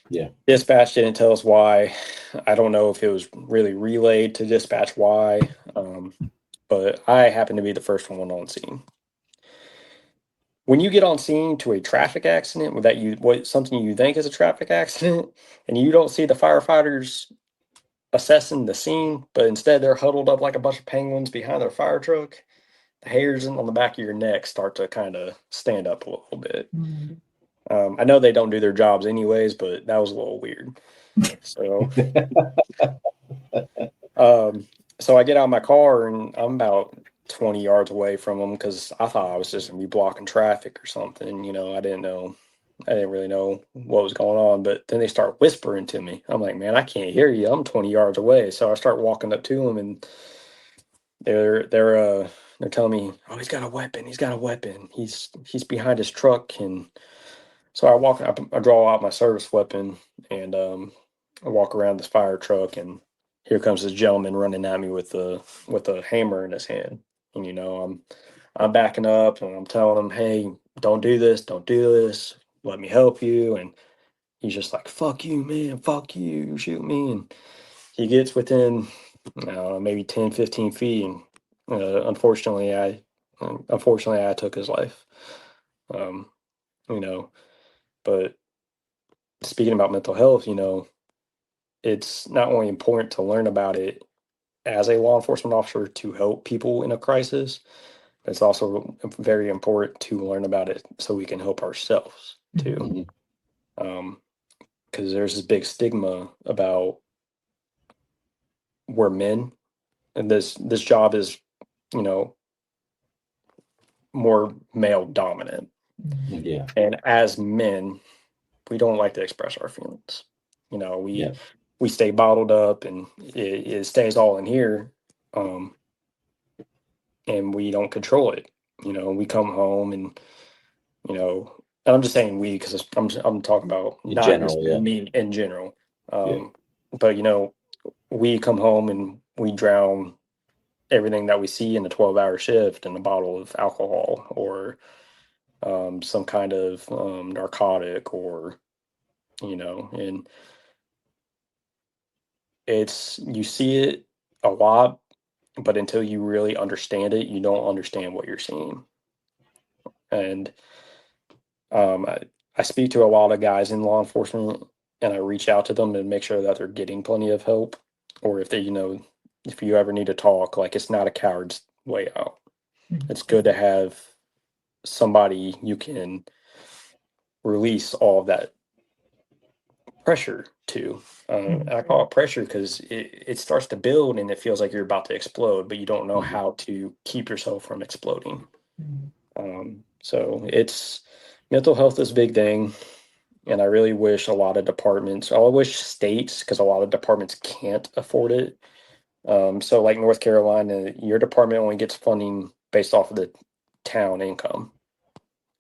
Yeah. Dispatch didn't tell us why. I don't know if it was really relayed to dispatch why, but I happened to be the first one on scene. When you get on scene to a traffic accident something you think is a traffic accident, and you don't see the firefighters assessing the scene, but instead they're huddled up like a bunch of penguins behind their fire truck, the hairs on the back of your neck start to kind of stand up a little bit. I know they don't do their jobs anyways, but that was a little weird. So, so I get out of my car and I'm about 20 yards away from them because I thought I was just gonna be blocking traffic or something. I didn't really know what was going on. But then they start whispering to me. I'm like, man, I can't hear you. I'm 20 yards away. So I start walking up to them, and they're telling me, oh, he's got a weapon. He's got a weapon. He's behind his truck. And so I draw out my service weapon, and I walk around this fire truck, and here comes this gentleman running at me with a hammer in his hand. And I'm backing up, and I'm telling him, hey, don't do this, let me help you. And he's just like, fuck you, man, fuck you, shoot me. And he gets within maybe 10, 15 feet, and unfortunately I took his life. um, you know but speaking about mental health, it's not only important to learn about it as a law enforcement officer to help people in a crisis, but it's also very important to learn about it so we can help ourselves too. Because there's this big stigma about we're men, and this job is, you know, more male dominant. Yeah. And as men, we don't like to express our feelings. You know, we stay bottled up, and it stays all in here, and we don't control it. You know, we come home, and you know, and I'm just saying we, because I'm talking about In not general, just yeah. me in general. Yeah. But you know, we come home and we drown everything that we see in a 12-hour shift in a bottle of alcohol, or some kind of narcotic, or you know, and you see it a lot, but until you really understand it, you don't understand what you're seeing. And I speak to a lot of guys in law enforcement, and I reach out to them and make sure that they're getting plenty of help, or if they, you know, if you ever need to talk, like, it's not a coward's way out. It's good to have somebody you can release all of that pressure to. I call it pressure because it starts to build and it feels like you're about to explode, but you don't know how to keep yourself from exploding. So it's mental health is a big thing. And I really wish a lot of departments, I wish states, because a lot of departments can't afford it. So like North Carolina, your department only gets funding based off of the town income.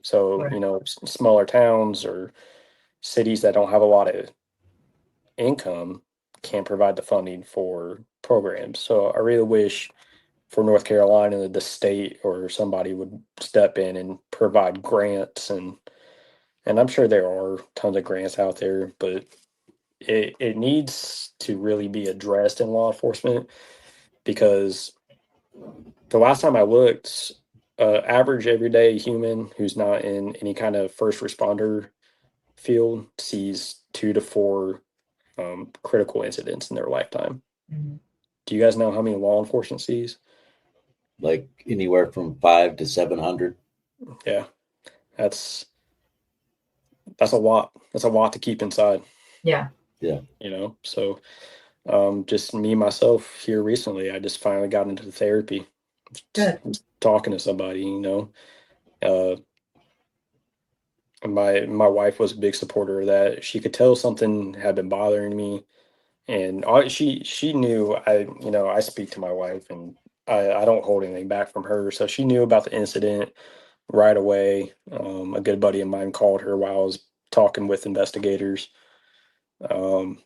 So, Right. you know, smaller towns or cities that don't have a lot of income can't provide the funding for programs. So I really wish for North Carolina, the state or somebody would step in and provide grants, and I'm sure there are tons of grants out there, but it needs to really be addressed in law enforcement, because the last time I looked, average everyday human who's not in any kind of first responder field sees 2 to 4 critical incidents in their lifetime. Do you guys know how many law enforcement sees? Like anywhere from 500 to 700. Yeah, that's a lot. That's a lot to keep inside. Yeah. You know, so just me myself here recently, I just finally got into therapy. Good. Just talking to somebody, you know. My wife was a big supporter of that. She could tell something had been bothering me, and she knew. I speak to my wife, and I don't hold anything back from her. So she knew about the incident right away. A good buddy of mine called her while I was talking with investigators. And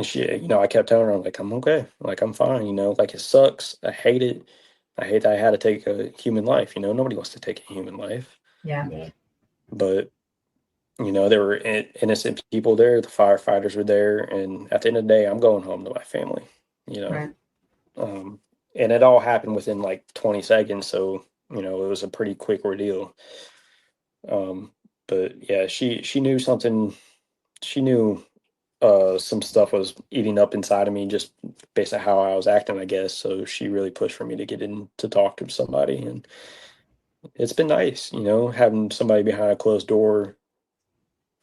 she, I kept telling her, I'm like, I'm okay, like, I'm fine, like, it sucks. I hate it. I hate that I had to take a human life. Nobody wants to take a human life. Yeah. But there were innocent people there. The firefighters were there, and at the end of the day, I'm going home to my family. Right. And it all happened within like 20 seconds, so it was a pretty quick ordeal. But yeah, she knew something. She knew some stuff was eating up inside of me just based on how I was acting, I guess. So she really pushed for me to get in to talk to somebody, and it's been nice, having somebody behind a closed door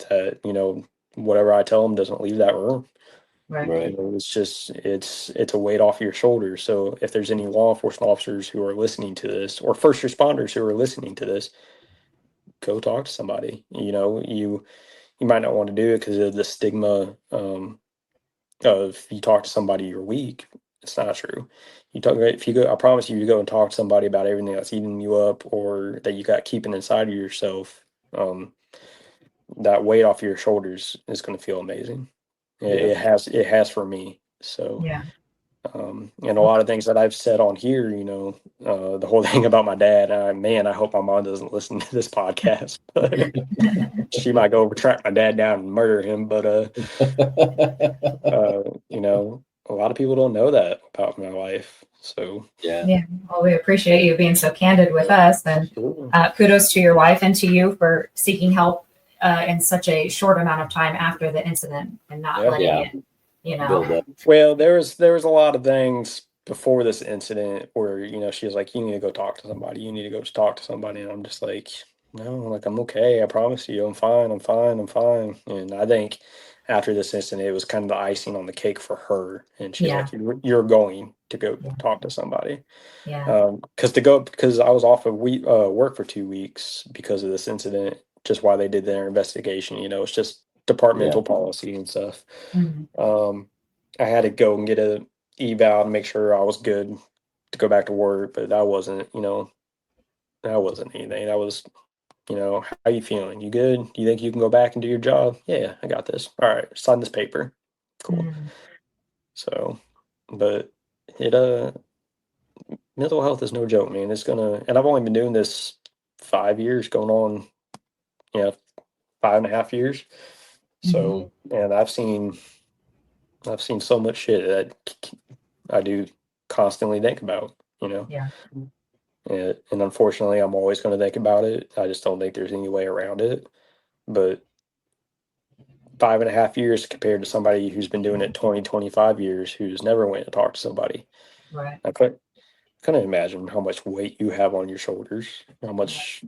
that whatever I tell them doesn't leave that room. Right. It's just it's a weight off your shoulders. So if there's any law enforcement officers who are listening to this, or first responders who are listening to this, go talk to somebody. You might not want to do it because of the stigma of you talk to somebody you're weak. It's not true. If you go, I promise you go and talk to somebody about everything that's eating you up or that you got keeping inside of yourself. That weight off your shoulders is going to feel amazing. It has for me. So, Yeah. and a lot of things that I've said on here, the whole thing about my dad, man, I hope my mom doesn't listen to this podcast, but she might go track my dad down and murder him. But, a lot of people don't know that about my life. So, Yeah. Well, we appreciate you being so candid with us, and kudos to your wife and to you for seeking help in such a short amount of time after the incident and not letting it, build up. Well, there was a lot of things before this incident where, she was like, you need to go talk to somebody. You need to go talk to somebody. And I'm just like, no, like, I'm okay. I promise you, I'm fine. I'm fine. I'm fine. And I think after this incident, it was kind of the icing on the cake for her. And she's Yeah. like, you're going to go Yeah. talk to somebody. Yeah. Because I was off of work for 2 weeks because of this incident, just while they did their investigation. It's just departmental policy and stuff. Mhm. I had to go and get a eval to make sure I was good to go back to work, but that wasn't anything. That was, how you feeling? You good? Do you think you can go back and do your job? Yeah, I got this. All right, sign this paper. Cool. Mhm. So, but it mental health is no joke, man. And I've only been doing this 5 years, going on, 5.5 years. So, and I've seen so much shit that I do constantly think about. Yeah. And unfortunately, I'm always going to think about it. I just don't think there's any way around it. But 5.5 years compared to somebody who's been doing it 20, 25 years, who's never went to talk to somebody. Right. I couldn't imagine how much weight you have on your shoulders, how Yeah. much,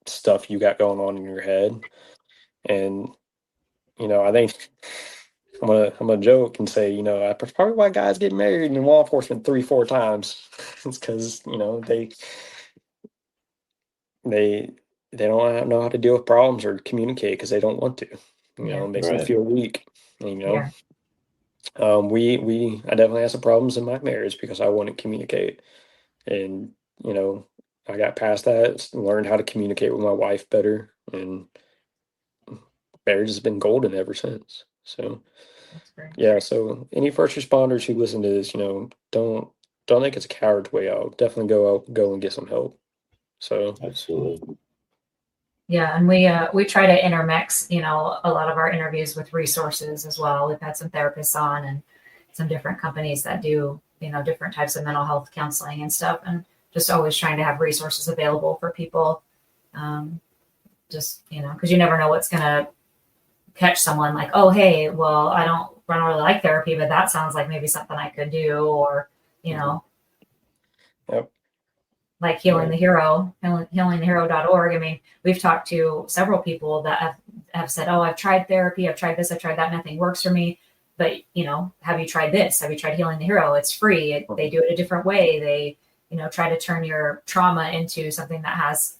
stuff you got going on in your head. And, I think I'm gonna joke and say, that's probably why guys get married in law enforcement 3, 4 times. It's because, they they don't know how to deal with problems or communicate because they don't want to. Yeah. It makes them Right. feel weak. Yeah. I definitely had some problems in my marriage because I wouldn't communicate, and you know, I got past that, learned how to communicate with my wife better, and marriage has been golden ever since. So That's great. yeah, so any first responders who listen to this, don't think it's a coward's way out. Definitely go and get some help. So Absolutely. Yeah, and we try to intermix, a lot of our interviews with resources as well. We've had some therapists on and some different companies that do, different types of mental health counseling and stuff, and just always trying to have resources available for people. Just because you never know what's gonna catch someone like, oh, hey, well, I don't really like therapy, but that sounds like maybe something I could do, or you know, yep. like Healing Right. the Hero, healingthehero.org. I mean, we've talked to several people that have said, oh, I've tried therapy, I've tried this, I've tried that, nothing works for me. But, have you tried this? Have you tried Healing the Hero? It's free. They do it a different way. They, try to turn your trauma into something that has,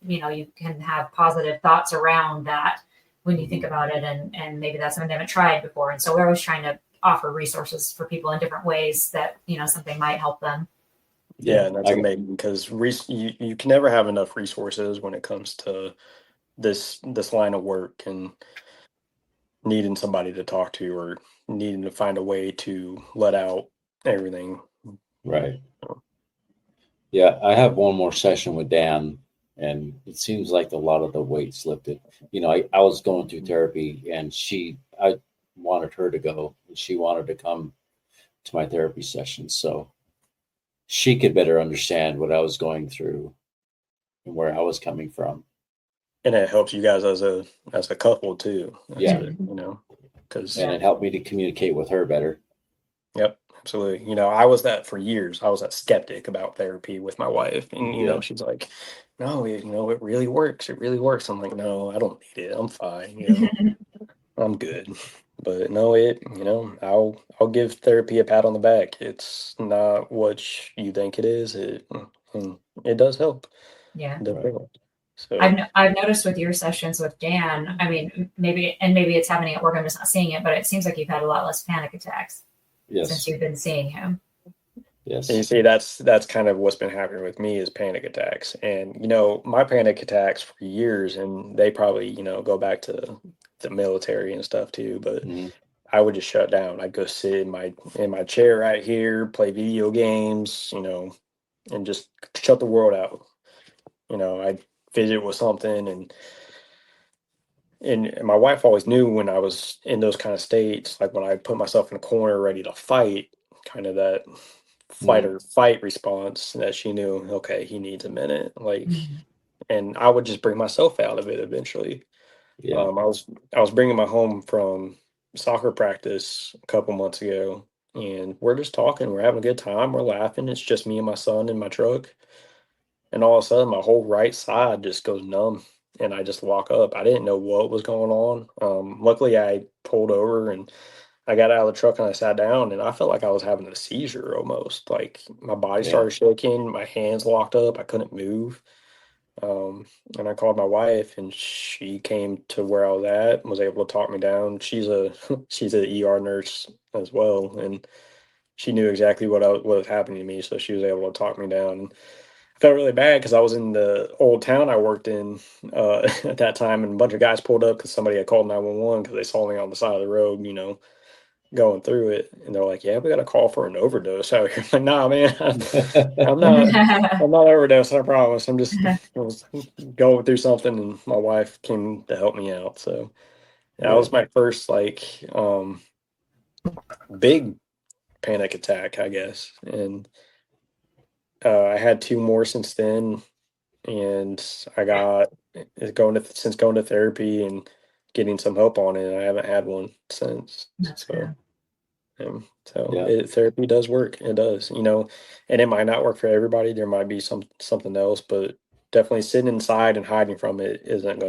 you can have positive thoughts around that when you think about it. And maybe that's something they haven't tried before. And so we're always trying to offer resources for people in different ways that, something might help them. Yeah, and that's I got, amazing because you can never have enough resources when it comes to this line of work, and needing somebody to talk to or needing to find a way to let out everything. right. Yeah, I have one more session with Dan, and it seems like a lot of the weight's lifted. I was going through therapy, and I wanted her to go, and she wanted to come to my therapy session so she could better understand what I was going through and where I was coming from. And it helps you guys as a couple too. Yeah. Because And it helped me to communicate with her better. yep, absolutely. I was that for years. I was that skeptic about therapy with my wife, and Yeah. she's like, "No, it really works. It really works." I'm like, "No, I don't need it. I'm fine. I'm good." But no, I'll give therapy a pat on the back. It's not what you think it is. It does help. Yeah. It does Right. help. So I've noticed with your sessions with Dan, I mean, maybe it's happening at work, I'm just not seeing it, but it seems like you've had a lot less panic attacks since Yes. you've been seeing him. Yes. and you see, that's kind of what's been happening with me is panic attacks. And my panic attacks for years, and they probably go back to the military and stuff too. But Mhm. I would just shut down. I'd go sit in my chair right here, play video games, and just shut the world out. I'd fidget with something, and my wife always knew when I was in those kind of states, like when I put myself in a corner ready to fight, kind of that flight Mhm. or fight response, that she knew, okay, he needs a minute. Like, Mhm. and I would just bring myself out of it eventually. Yeah. I was bringing my home from soccer practice a couple months ago, and we're just talking. We're having a good time. We're laughing. It's just me and my son in my truck, and all of a sudden my whole right side just goes numb, and I just lock up. I didn't know what was going on. Luckily, I pulled over and I got out of the truck and I sat down, and I felt like I was having a seizure almost. Like my body Yeah. started shaking, my hands locked up, I couldn't move. And I called my wife, and she came to where I was at and was able to talk me down. She's a she's an ER nurse as well, and she knew exactly what was happening to me, so she was able to talk me down. And I felt really bad because I was in the old town I worked in at that time, and a bunch of guys pulled up because somebody had called 911 because they saw me on the side of the road, going through it, and they're like, "Yeah, we got a call for an overdose out here." I'm like, "Nah, man, I'm not. I'm not overdosing. I promise. I'm just I was going through something, and my wife came to help me out. So that was my first big panic attack, I guess. And I had two more since then, and I got since going to therapy and getting some help on it. I haven't had one since. That's good. Therapy does work. It does, and it might not work for everybody. There might be something else, but definitely sitting inside and hiding from it isn't Right.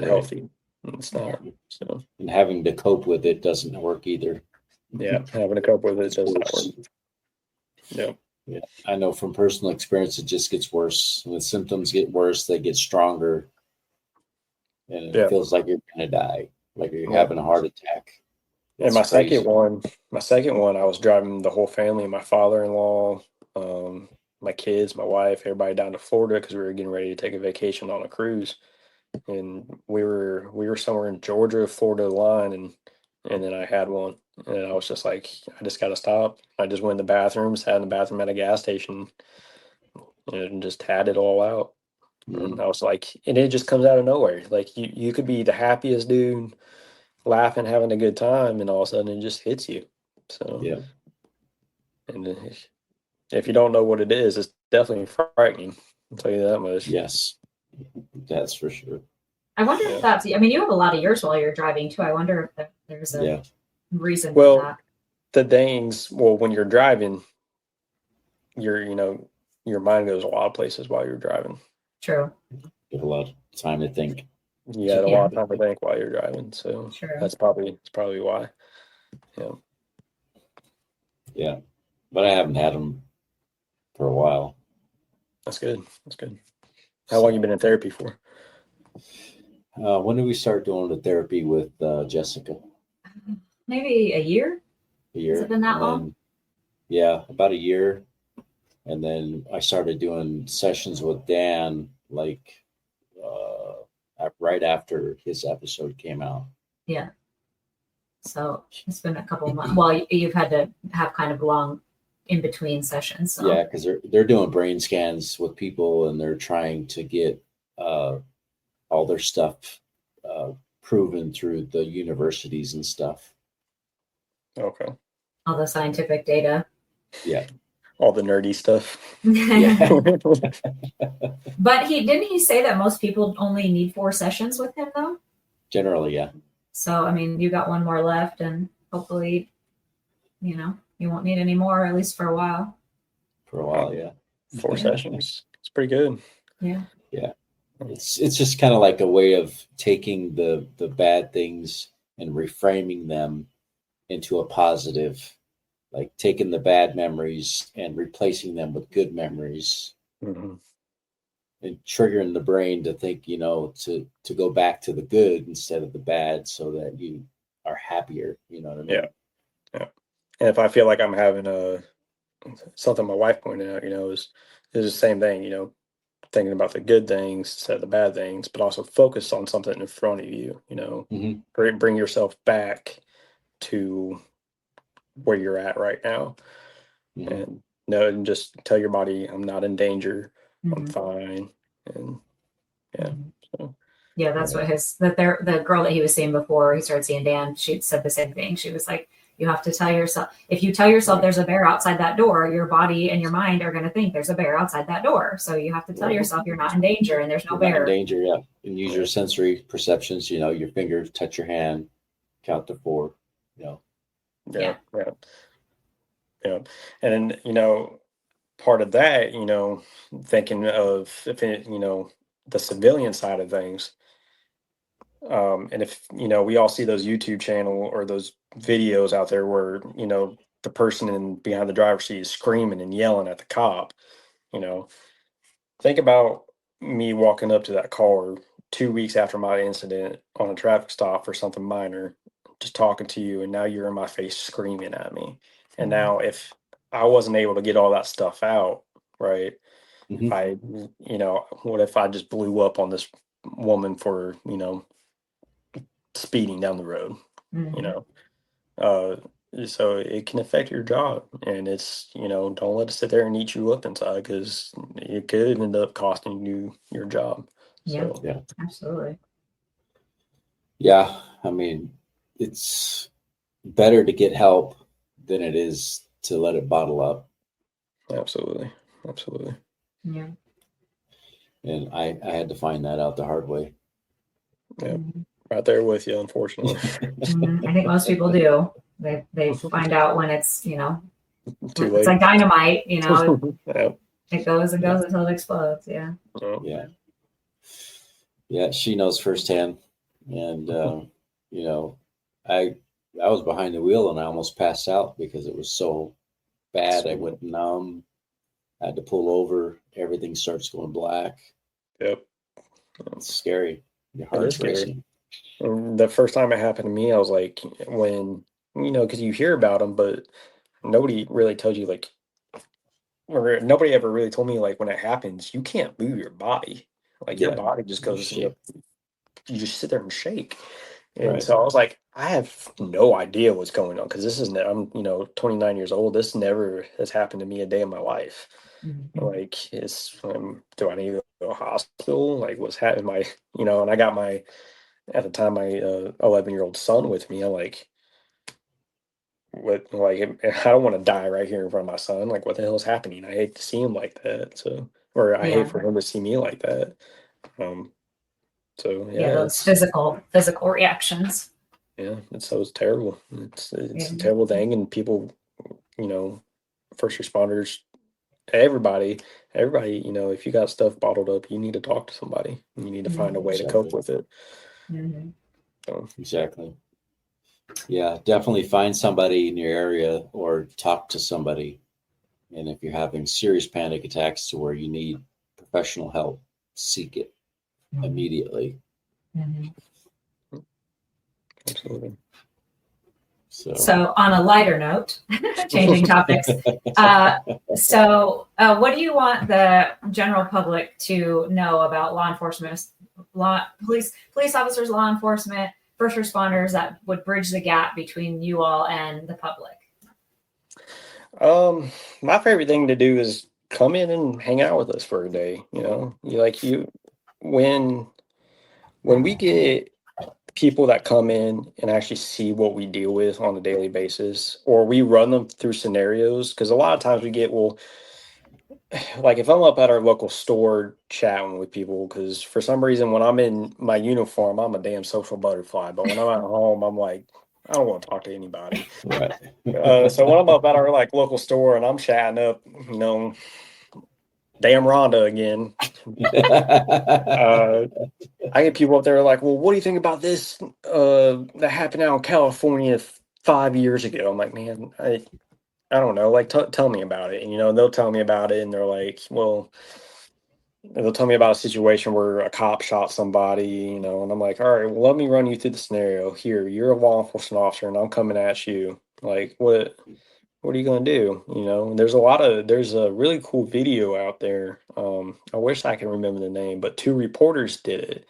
healthy. It's not. So And having to cope with it doesn't work either. yeah, having to cope with it does not work. Yeah. Yeah. I know from personal experience, it just gets worse. When symptoms get worse, they get stronger, and it feels like you're going to die, like you're having a heart attack. And my second one, I was driving the whole family, my father-in-law, my kids, my wife, everybody down to Florida because we were getting ready to take a vacation on a cruise. And we were somewhere in Georgia, Florida line, and then I had one, and I was just like, I just got to stop. I just went in the bathroom, sat in the bathroom at a gas station, and just had it all out. And I was like, and it just comes out of nowhere. Like you could be the happiest dude, laughing, having a good time, and all of a sudden it just hits you. So yeah, and if you don't know what it is, it's definitely frightening. I'll tell you that much. yes, that's for sure. I wonder if that's, I mean, you have a lot of years while you're driving too. I wonder if there's a reason for that. The things, when you're driving, your mind goes a lot of places while you're driving. True. You have a lot of time to think. You had a lot of time to think while you're driving. So that's probably why. Yeah. Yeah. But I haven't had them for a while. That's good. That's good. How long you been in therapy for? When did we start doing the therapy with Jessica? Maybe a year. A year. Has it been that long? Yeah, about a year. And then I started doing sessions with Dan, like right after his episode came out. Yeah. So it's been a couple of months. Well, you've had to have kind of long in between sessions. So. Yeah, because they're doing brain scans with people, and they're trying to get all their stuff proven through the universities and stuff. Okay. All the scientific data. Yeah. All the nerdy stuff. Yeah. But didn't he say that most people only need 4 sessions with him though? Generally, yeah. So I mean, you got one more left, and hopefully, you won't need any more, at least for a while. For a while, yeah. 4 sessions. It's pretty good. Yeah. Yeah. It's just kind of like a way of taking the bad things and reframing them into a positive, like taking the bad memories and replacing them with good memories, and triggering the brain to think, to go back to the good instead of the bad, so that you are happier. You know what I mean? Yeah. And if I feel like I'm having something my wife pointed out, is the same thing, thinking about the good things instead of the bad things, but also focus on something in front of you, bring yourself back to where you're at right now, and just tell your body, I'm not in danger, I'm fine. And so yeah, that's what the girl that he was seeing before he started seeing Dan, she said the same thing. She was like, you have to tell yourself, if you tell yourself there's a bear outside that door, your body and your mind are going to think there's a bear outside that door. So you have to tell yourself you're not in danger and there's no bear. Not in danger, yeah. And use your sensory perceptions, your fingers, touch your hand, count to 4, Yeah. And then, part of that, thinking of if it, the civilian side of things. And if, we all see those YouTube channel or those videos out there where, the person behind the driver's seat is screaming and yelling at the cop, you know, think about me walking up to that car 2 weeks after my incident on a traffic stop for something minor, just talking to you, and now you're in my face screaming at me. And now if I wasn't able to get all that stuff out, right? Mhm. What if I just blew up on this woman for, speeding down the road, so it can affect your job, and it's, don't let it sit there and eat you up inside, because it could end up costing you your job. Yeah. So Yeah. Absolutely. Yeah. I mean, it's better to get help than it is to let it bottle up. absolutely. Yeah. And I had to find that out the hard way. Yeah, Mhm. right there with you, unfortunately. I think most people do. They find out when it's, Too it's late. like dynamite, Yeah. it goes and goes until it explodes. Yeah. Yeah. Yeah. She knows firsthand. And, I was behind the wheel and I almost passed out because it was so bad. I went numb, had to pull over. Everything starts going black. Yep. It's scary. Your It is heart's scary. racing. And the first time it happened to me, I was like, when, because you hear about them, but nobody really tells you, like, or nobody ever really told me, like, when it happens, you can't move your body. Like, your Yeah. body just goes, Shake. you just sit there and shake. And Right. so I was like, I have no idea what's going on, because this is, I'm, 29 years old. This never has happened to me a day in my life. Like, do I need to go to a hospital? Like, what's happening? And I got at the time, my 11-year-old son with me. I'm like, what, like, I don't want to die right here in front of my son. Like, what the hell is happening? I hate to see him like that. So, or I hate for him to see me like that. So Yeah. yeah, Those physical reactions. it's terrible. It's a terrible thing, and people, first responders, everybody, if you got stuff bottled up, you need to talk to somebody. You need to find a way to cope with it. So, Exactly. Yeah, definitely find somebody in your area or talk to somebody. And if you're having serious panic attacks to where you need professional help, seek it immediately. absolutely. So on a lighter note, changing topics. What do you want the general public to know about law enforcement, police officers, law enforcement, first responders, that would bridge the gap between you all and the public? My favorite thing to do is come in and hang out with us for a day. When we get people that come in and actually see what we deal with on a daily basis, or we run them through scenarios, because a lot of times we get, well, like, if I'm up at our local store chatting with people, because for some reason when I'm in my uniform, I'm a damn social butterfly, but when I'm at home, I'm like, I don't want to talk to anybody. Right. So when I'm up at our, like, local store and I'm chatting up, damn Rhonda again, I get people up there like, well, what do you think about this that happened out in California 5 years ago? I'm like, man, I don't know. Like, tell me about it. And, they'll tell me about it, and they're like, well, they'll tell me about a situation where a cop shot somebody, and I'm like, all right, well, let me run you through the scenario. Here, you're a law enforcement officer, and I'm coming at you. Like, what are you going to do? And there's a really cool video out there. I wish I can remember the name, but two reporters did it,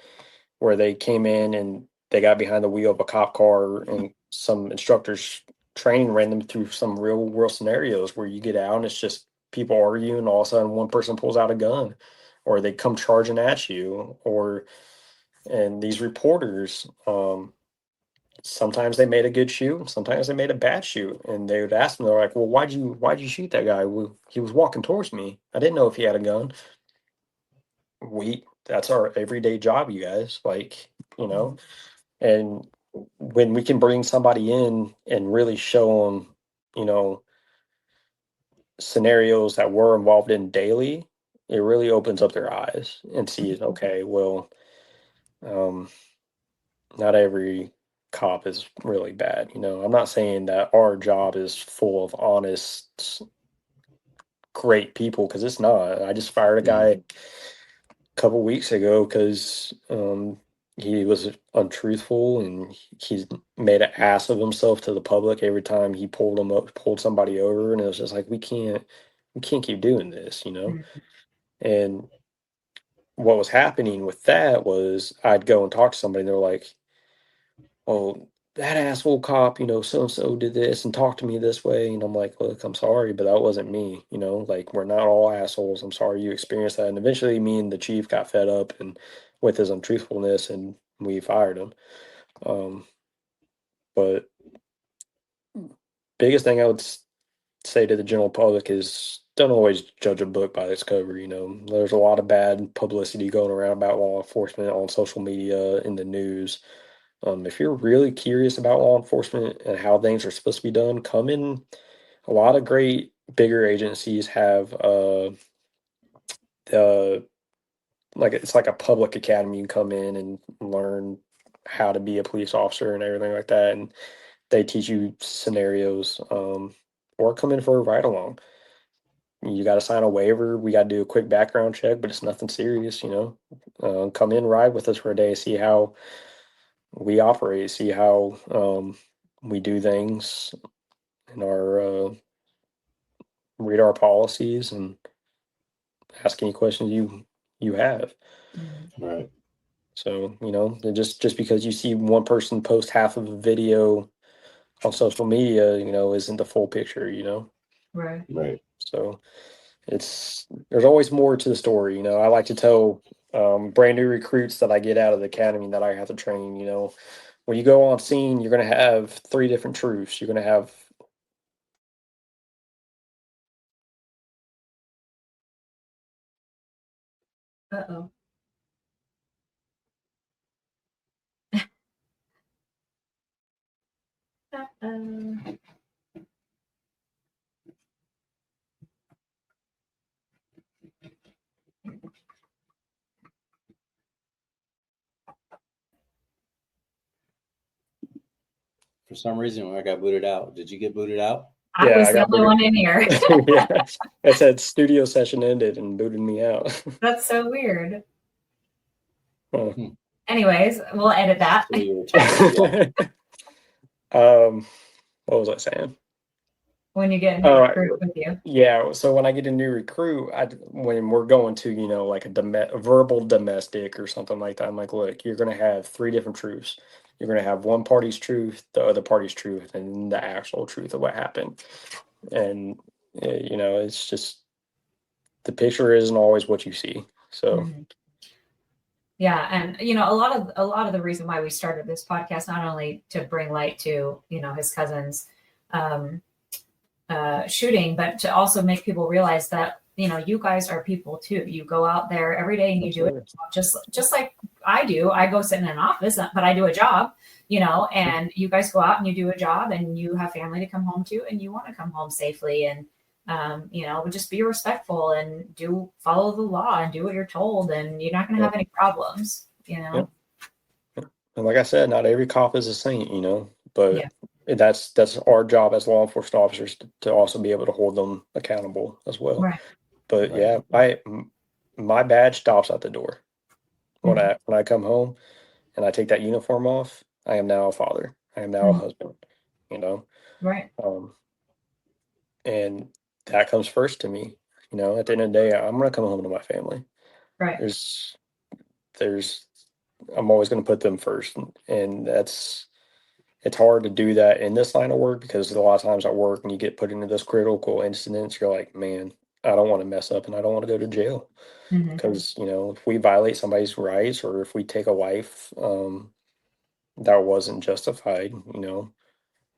where they came in and they got behind the wheel of a cop car, and some instructors training ran them through some real world scenarios where you get out and it's just people arguing, and all of a sudden one person pulls out a gun, or they come charging at you, and these reporters, sometimes they made a good shoot, sometimes they made a bad shoot, and they would ask them, they're like, well, why'd you shoot that guy? Well, he was walking towards me. I didn't know if he had a gun. That's our everyday job, you guys. Like, and when we can bring somebody in and really show them, scenarios that we're involved in daily, it really opens up their eyes and sees, okay, well, not every cop is really bad. I'm not saying that our job is full of honest, great people, because it's not. I just fired a guy a couple weeks ago because he was untruthful, and he's made an ass of himself to the public every time he pulled somebody over, and it was just like, we can't keep doing this. And what was happening with that was I'd go and talk to somebody, and they're like, well, that asshole cop, so and so did this and talked to me this way. And I'm like, look, I'm sorry, but that wasn't me. Like, we're not all assholes. I'm sorry you experienced that. And eventually, me and the chief got fed up and with his untruthfulness, and we fired him. But biggest thing I would say to the general public is, don't always judge a book by its cover. There's a lot of bad publicity going around about law enforcement on social media, in the news. If you're really curious about law enforcement and how things are supposed to be done, come in. A lot of great bigger agencies have the like it's like a public academy. You come in and learn how to be a police officer and everything like that, and they teach you scenarios. Or come in for a ride along. You got to sign a waiver. We got to do a quick background check, but it's nothing serious. Come in, ride with us for a day, see how we operate, see how we do things in our read our policies and ask any questions you have. Right. So just because you see one person post half of a video on social media, isn't the full picture. Right. So there's always more to the story. I like to tell brand new recruits that I get out of the academy that I have to train. When you go on scene, you're going to have 3 different truths. You're going to have Uh-oh. Uh-oh. For some reason, I got booted out. Did you get booted out? I was the only one in here. Yeah, it said studio session ended and booted me out. That's so weird. Huh. Anyways, we'll edit that. So you were talking, yeah. What was I saying? When you get a new recruit with you. Yeah, so when I get a new recruit, when we're going to, like a verbal domestic or something like that, I'm like, look, you're going to have 3 different truths. You're going to have one party's truth, the other party's truth, and the actual truth of what happened. And, it's just, the picture isn't always what you see. So, Yeah, and a lot of the reason why we started this podcast, not only to bring light to his cousin's shooting, but to also make people realize that you guys are people too. You go out there every day and you do it just like I do. I go sit in an office, but I do a job, and you guys go out and you do a job, and you have family to come home to, and you want to come home safely, and just be respectful and follow the law and do what you're told, and you're not going to have any problems. Yep. And like I said, not every cop is a saint, but that's our job as law enforcement officers to also be able to hold them accountable as well. Right. But yeah, my badge stops at the door. When I come home and I take that uniform off, I am now a father. I am now a husband, Right. And that comes first to me. At the end of the day, I'm going to come home to my family. Right. I'm always going to put them first. And it's hard to do that in this line of work, because a lot of times at work, when you get put into those critical incidents, you're like, man, I don't want to mess up and I don't want to go to jail. Because, if we violate somebody's rights, or if we take a life that wasn't justified,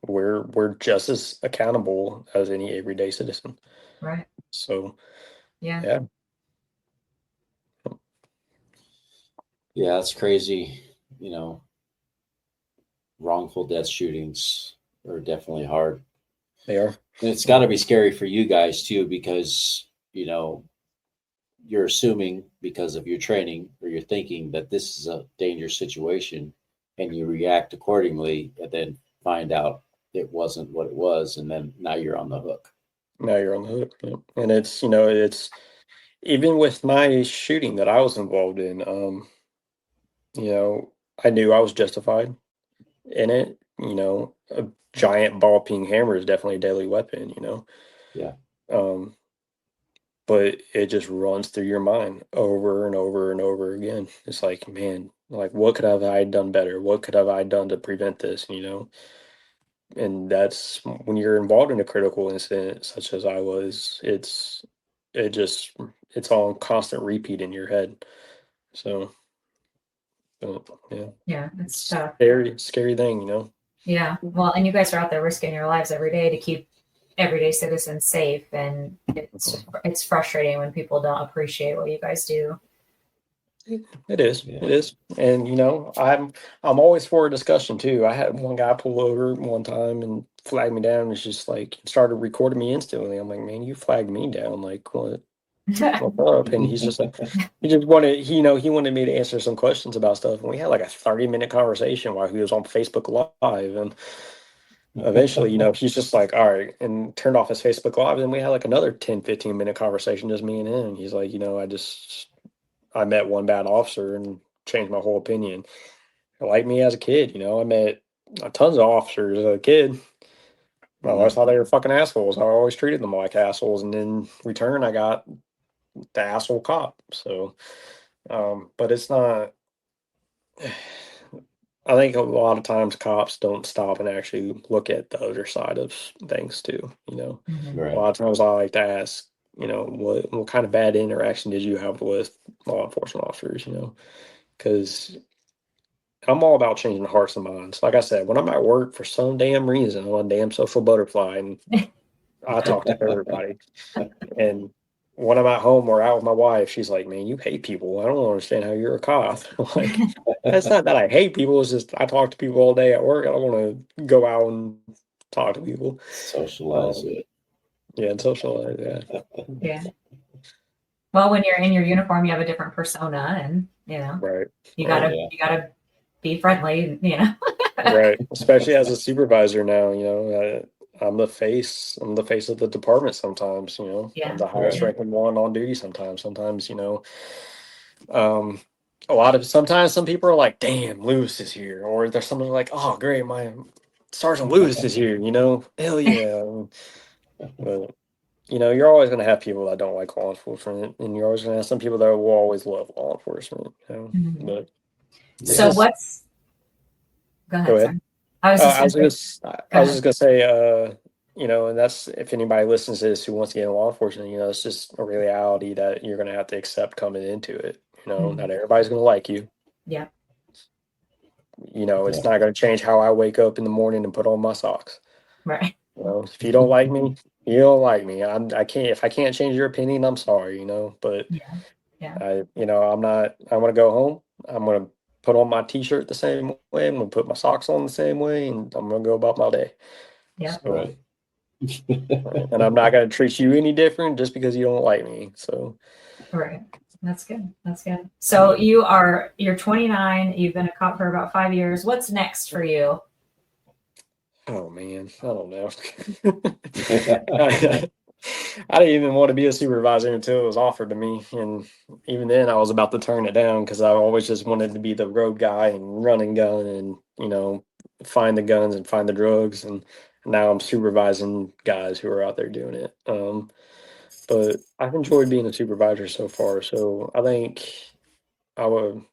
we're just as accountable as any everyday citizen. Right. So, Yeah, that's crazy. Wrongful death shootings are definitely hard. They are. And it's got to be scary for you guys too, because you're assuming because of your training or your thinking that this is a dangerous situation, and you react accordingly, and then find out it wasn't what it was, and then now you're on the hook. Now you're on the hook. Yeah. And it's even with my shooting that I was involved in. I knew I was justified in it. A giant ball peen hammer is definitely a deadly weapon. Yeah. Um, but it just runs through your mind over and over and over again. It's like, man, like what could have I done better? What could have I done to prevent this? And that's when you're involved in a critical incident such as I was. It's all constant repeat in your head. So, yeah, Yeah, it's tough. scary thing, Yeah. Well, and you guys are out there risking your lives every day to keep everyday citizens safe, and it's frustrating when people don't appreciate what you guys do. It is. Yeah. It is. And I'm always for a discussion too. I had one guy pull over one time and flag me down. It's just like started recording me instantly. I'm like, man, you flagged me down. Like what? What's up? And he's just like, he wanted me to answer some questions about stuff. And we had like a 30-minute conversation while he was on Facebook Live. And eventually, he's just like, all right, and turned off his Facebook Live. And we had like another 10-15 minute conversation, just me and him. He's like, I met one bad officer and changed my whole opinion. Like me as a kid, I met tons of officers as a kid. I always thought they were fucking assholes. I always treated them like assholes. And in return, I got the asshole cop. So, but it's not, I think a lot of times cops don't stop and actually look at the other side of things too. Mhm. Right. A lot of times I like to ask, what kind of bad interaction did you have with law enforcement officers, because I'm all about changing hearts and minds. Like I said, when I'm at work, for some damn reason, I'm a damn social butterfly, and I talk to everybody. And when I'm at home or out with my wife, she's like, "Man, you hate people. I don't understand how you're a cop." I'm like, it's not that I hate people. It's just I talk to people all day at work. I don't want to go out and talk to people. Socialize it. Yeah, and socialize. Yeah, Yeah. Well, when you're in your uniform, you have a different persona, and right. you Oh, gotta yeah. you gotta be friendly. Right. Especially as a supervisor now, I'm the face. I'm the face of the department sometimes, Yeah. I'm the highest Right. ranking one on duty sometimes. Sometimes, um sometimes some people are like, damn, Lewis is here. Or there's someone like, oh great, my Sergeant Lewis is here, hell yeah. But you're always gonna have people that don't like law enforcement, and you're always gonna have some people that will always love law enforcement, Mhm. But So just what's go go ahead, ahead. sorry. I was just gonna say, I go was ahead. just gonna say, and that's if anybody listens to this who wants to get in law enforcement, it's just a reality that you're gonna have to accept coming into it. Mhm. Not everybody's gonna like you. Yeah. It's not gonna change how I wake up in the morning and put on my socks. Right. If you don't like me, you don't like me. I can't if I can't change your opinion, I'm sorry, But Yeah. Yeah. I'm not. I want to go home. I'm gonna put on my t-shirt the same way. I'm gonna put my socks on the same way, and I'm gonna go about my day. Yeah. So, Right. and I'm not going to treat you any different just because you don't like me. So, Right. That's good. That's good. So you're 29. You've been a cop for about 5 years. What's next for you? oh man, I don't know. I didn't even want to be a supervisor until it was offered to me, and even then, I was about to turn it down because I always just wanted to be the road guy and run and gun, and find the guns and find the drugs, and now I'm supervising guys who are out there doing it. But I've enjoyed being a supervisor so far, so I think I would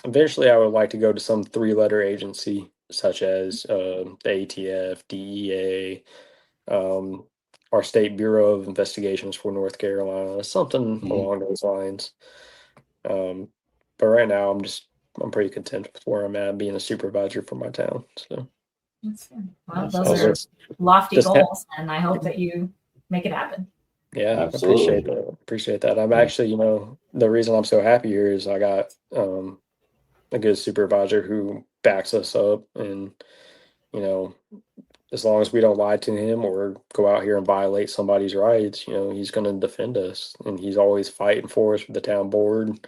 I would like to go to some three-letter agency such as the ATF, DEA, our State Bureau of Investigations for North Carolina, something Mhm. along those lines. Um, but right now, I'm pretty content with where I'm at, being a supervisor for my town. So That's good. Well, That's those I'll awesome. are just lofty just goals, and I hope that you make it happen. yeah, I Absolutely. appreciate that. Appreciate that. I'm Yeah. actually, the reason I'm so happy here is I got a good supervisor who backs us up and, you know, as long as we don't lie to him or go out here and violate somebody's rights, he's going to defend us, and he's always fighting for us with the town board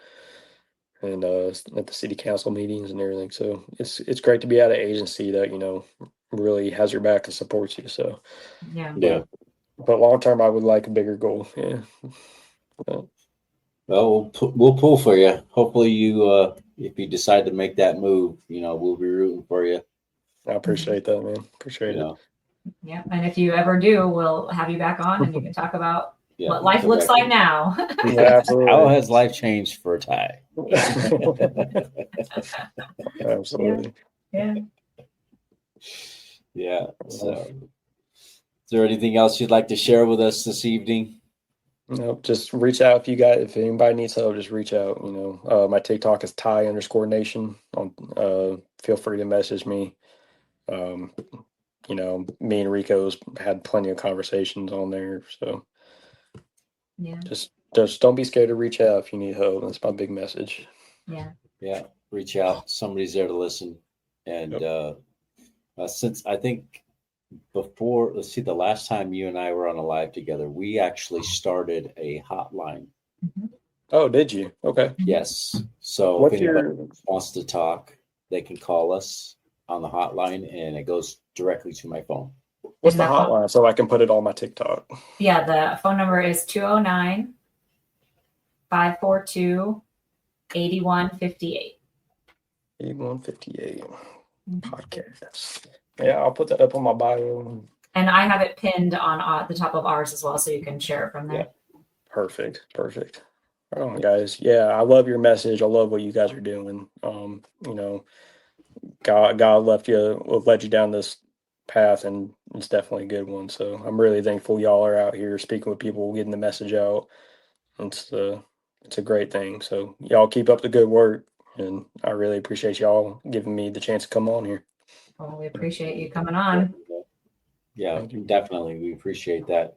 and at the city council meetings and everything. So it's great to be at an agency that really has your back and supports you. So Yeah. but long term, I would like a bigger goal. Yeah. Well, we'll pull for you. Hopefully, you if you decide to make that move, we'll be rooting for you. I appreciate that, man. Appreciate it. Yeah. And if you ever do, we'll have you back on and you can talk about what life looks like now. Yeah, absolutely. How has life changed for Ty? Absolutely. Yeah. Yeah. So, is there anything else you'd like to share with us this evening? Nope, just reach out if anybody needs help, just reach out. My TikTok is Ty_Nation. Feel free to message me. Me and Rico's had plenty of conversations on there. So Yeah. just don't be scared to reach out if you need help. That's my big message. Yeah. Yeah. Reach out. Somebody's there to listen. And since I think let's see, the last time you and I were on a live together, we actually started a hotline. Mm-hmm. Oh, did you? Okay. Yes. So if anybody wants to talk, they can call us on the hotline, and it goes directly to my phone. What's the hotline so I can put it on my TikTok? Yeah, the phone number is 209-542-8158. 8158 podcast. Yeah, I'll put that up on my bio. And I have it pinned on the top of ours as well, so you can share it from there. Yeah. Perfect. Right on, guys. Yeah, I love your message. I love what you guys are doing. God led you down this path, and it's definitely a good one. So I'm really thankful y'all are out here speaking with people, getting the message out. It's a great thing. So y'all keep up the good work, and I really appreciate y'all giving me the chance to come on here. Well, we appreciate you coming on. Yeah, definitely. We appreciate that.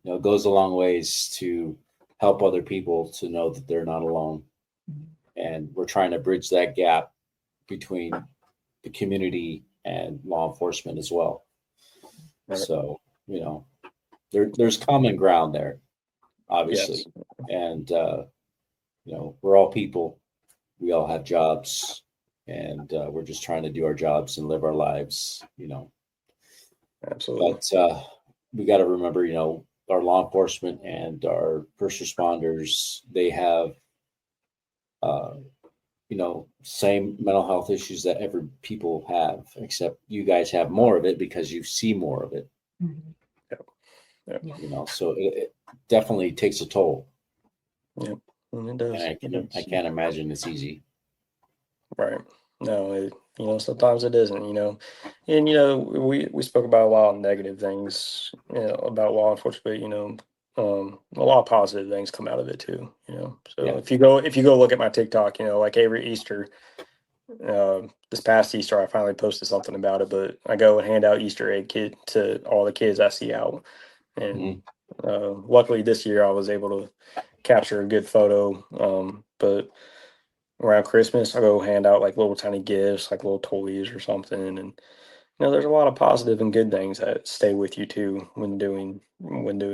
It goes a long ways to help other people to know that they're not alone. And we're trying to bridge that gap between the community and law enforcement as well. Right. So, there's common ground there, obviously. Yes. And, we're all people. We all have jobs, and we're just trying to do our jobs and live our lives, Absolutely. But we got to remember, our law enforcement and our first responders, they have, same mental health issues that every people have, except you guys have more of it because you see more of it. Mm-hmm. Yeah. So it definitely takes a toll. Yeah, it does. And I can't imagine it's easy. Right. No, sometimes it isn't, and, we spoke about a lot of negative things, about law enforcement, a lot of positive things come out of it too, so if you go look at my TikTok, like every Easter, this past Easter, I finally posted something about it, but I go and hand out Easter egg kit to all the kids I see out. And luckily this year I was able to capture a good photo. But around Christmas, I go hand out like little tiny gifts, like little toys or something. And there's a lot of positive and good things that stay with you too when doing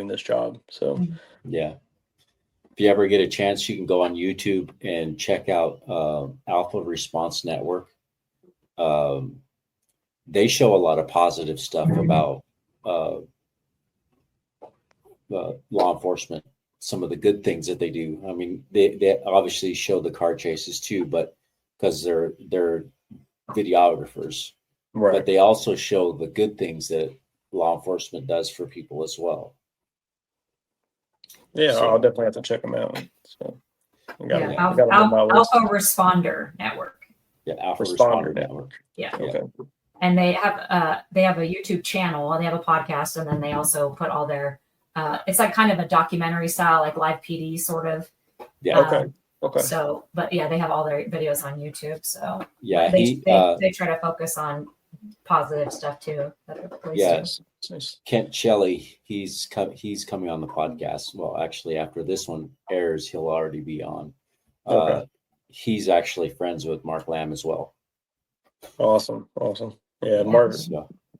this job. So yeah. If you ever get a chance, you can go on YouTube and check out Alpha Response Network. They show a lot of positive stuff about law enforcement, some of the good things that they do. I mean, they obviously show the car chases too, but because they're videographers, right. But they also show the good things that law enforcement does for people as well. Yeah, so I'll definitely have to check them out. So, Alpha Responder Network. Yeah, Alpha Responder Network. Yeah. Okay. And they have a YouTube channel, and they have a podcast, and then they also put all their it's like kind of a documentary style, like live PD sort of. Yeah. Okay. So, but yeah, they have all their videos on YouTube. So yeah, they try to focus on positive stuff too. Yes. Kent Shelley, he's coming on the podcast. Well, actually, after this one airs, he'll already be on. Okay. He's actually friends with Mark Lamb as well. Awesome. Yeah, Mark.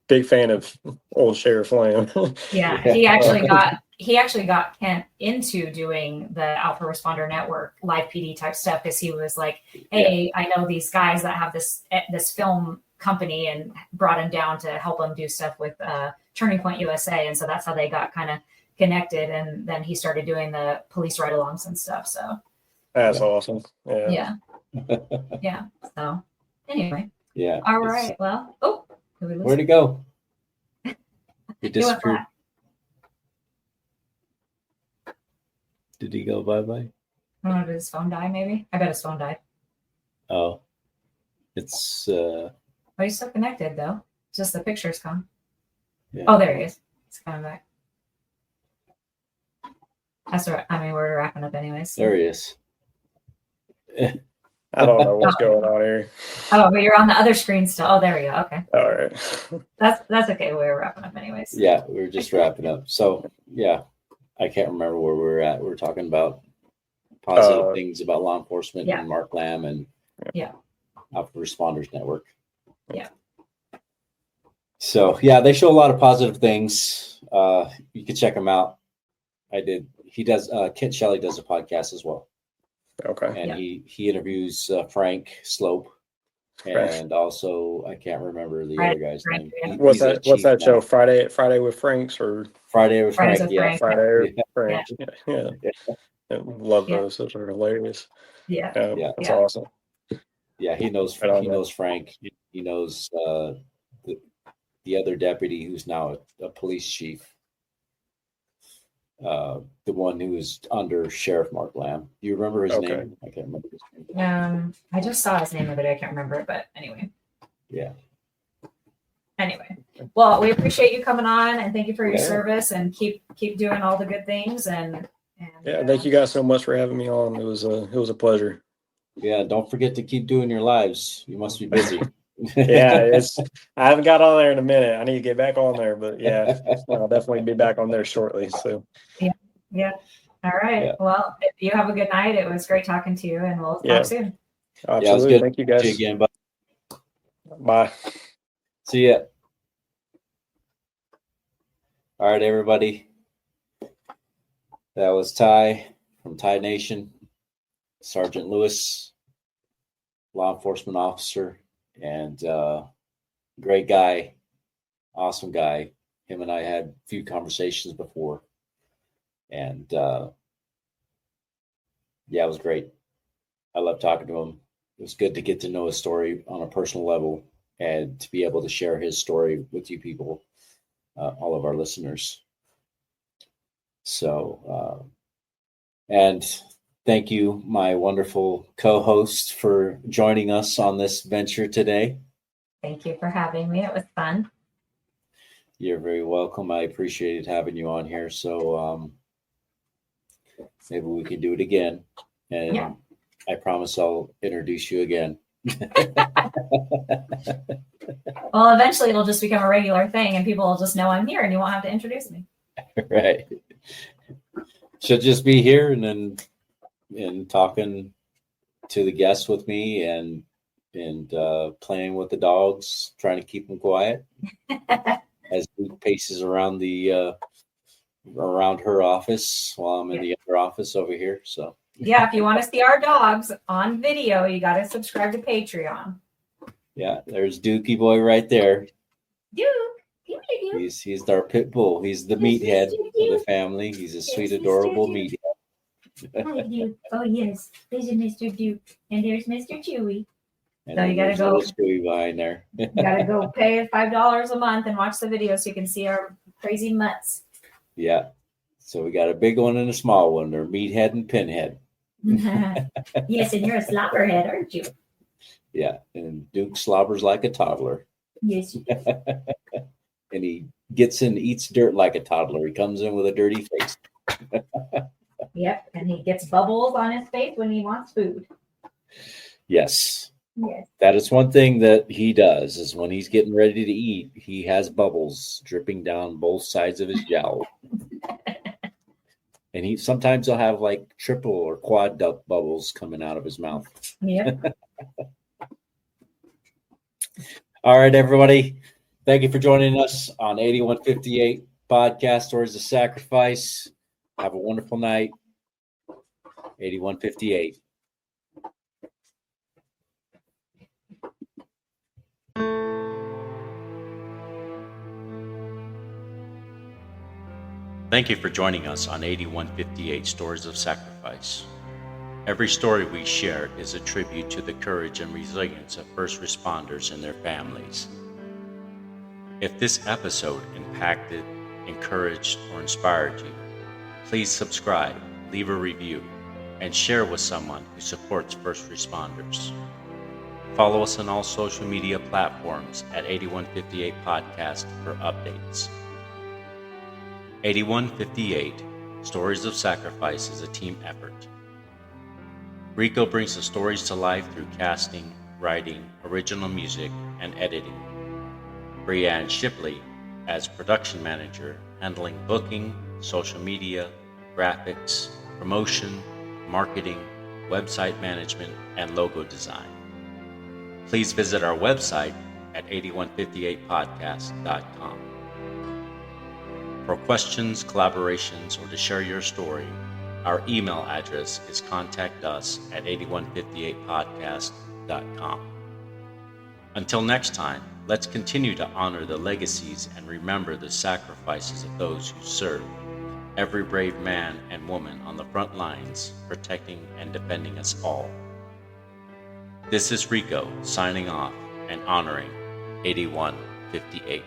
big fan of old Sheriff Lamb. Yeah, he actually got Kent into doing the Alpha Responder Network live PD type stuff because he was like, "Hey, I know these guys that have this film company," and brought him down to help him do stuff with Turning Point USA, and so that's how they got kind of connected. And then he started doing the police ride-alongs and stuff. So That's awesome. Yeah. Yeah. So anyway, Yeah. all right. Well, did we lose Where'd he go? He went disappeared. flat. Did he go bye-bye? I don't know, did his phone die? Maybe. I bet his phone died. Oh, it's Oh, he's still connected though. It's just the picture's gone. Yeah. Oh, there he is. He's coming back. That's right. I mean, we're wrapping up anyways. So. there he is. I don't know what's going on here. Oh, but you're on the other screen still. Oh, there we go. Okay. All right. That's okay. We're wrapping up anyways. Yeah, we were just wrapping up. So yeah, I can't remember where we were at. We were talking about positive things about law enforcement and Mark Lamb and Alpha Responders Network. Yeah. So yeah, they show a lot of positive things. You can check them out. I did. He does. Kent Shelley does a podcast as well. Okay. And he interviews Frank Slope, and also I can't remember the other guy's name. What's that show? Friday with Franks or Friday with Frank? Yeah, Friday with Frank. Yeah. Love those. Those are hilarious. Yeah. That's awesome. Yeah, he knows. He knows Frank. He knows the other deputy who's now a police chief. The one who is under Sheriff Mark Lamb. Do you remember his name? I can't remember his name. I just saw his name of it. I can't remember it, but anyway. Yeah. Anyway, well, we appreciate you coming on and thank you for your service and keep doing all the good things and thank you guys so much for having me on. It was a pleasure. Yeah, don't forget to keep doing your lives. You must be busy. I haven't got on there in a minute. I need to get back on there, but I'll definitely be back on there shortly. So yeah. All right. Yeah. Well, you have a good night. It was great talking to you, and we'll talk soon. Absolutely. Thank you guys. See you again. Bye. Bye. See ya. All right, everybody. That was Ty from Ty Nation, Sergeant Lewis, law enforcement officer. And great guy, awesome guy. Him and I had a few conversations before. And it was great. I love talking to him. It was good to get to know his story on a personal level and to be able to share his story with you people, all of our listeners. So, and thank you, my wonderful co-host, for joining us on this venture today. Thank you for having me. It was fun. You're very welcome. I appreciated having you on here. So maybe we can do it again. And I promise I'll introduce you again. Well, eventually it'll just become a regular thing and people will just know I'm here and you won't have to introduce me. Right. She'll just be here and talking to the guests with me and playing with the dogs, trying to keep them quiet as Luke paces around around her office while I'm in the other office over here. So if you want to see our dogs on video, you got to subscribe to Patreon. Yeah, there's Dookie boy right there. Duke. He's our pit bull. He's the meathead of the family. He's a sweet, adorable meathead. Hi, Duke. Oh, yes. There's Mr. Duke. And there's Mr. Chewy. And so you got to go. Chewy behind there. You got to go pay $5 a month and watch the video so you can see our crazy mutts. Yeah. So we got a big one and a small one. They're meathead and pinhead. Yes, and you're a slobberhead, aren't you? Yeah. And Duke slobbers like a toddler. Yes. And he gets in and eats dirt like a toddler. He comes in with a dirty face. Yep, and he gets bubbles on his face when he wants food. Yes. That is one thing that he does is when he's getting ready to eat, he has bubbles dripping down both sides of his jowl. And sometimes he'll have like triple or quad bubbles coming out of his mouth. Yep. All right, everybody. Thank you for joining us on 8158 Podcast Stories of Sacrifice. Have a wonderful night. 8158. Thank you for joining us on 8158 Stories of Sacrifice. Every story we share is a tribute to the courage and resilience of first responders and their families. If this episode impacted, encouraged, or inspired you, please subscribe, leave a review, and share with someone who supports first responders. Follow us on all social media platforms at 8158 Podcast for updates. 8158 Stories of Sacrifice is a team effort. Rico brings the stories to life through casting, writing, original music, and editing. Brianne Shipley as production manager, handling booking, social media, graphics, promotion, marketing, website management, and logo design. Please visit our website at 8158podcast.com. For questions, collaborations, or to share your story, our email address is contactus@8158podcast.com. Until next time, let's continue to honor the legacies and remember the sacrifices of those who serve, every brave man and woman on the front lines, protecting and defending us all. This is Rico signing off and honoring 8158.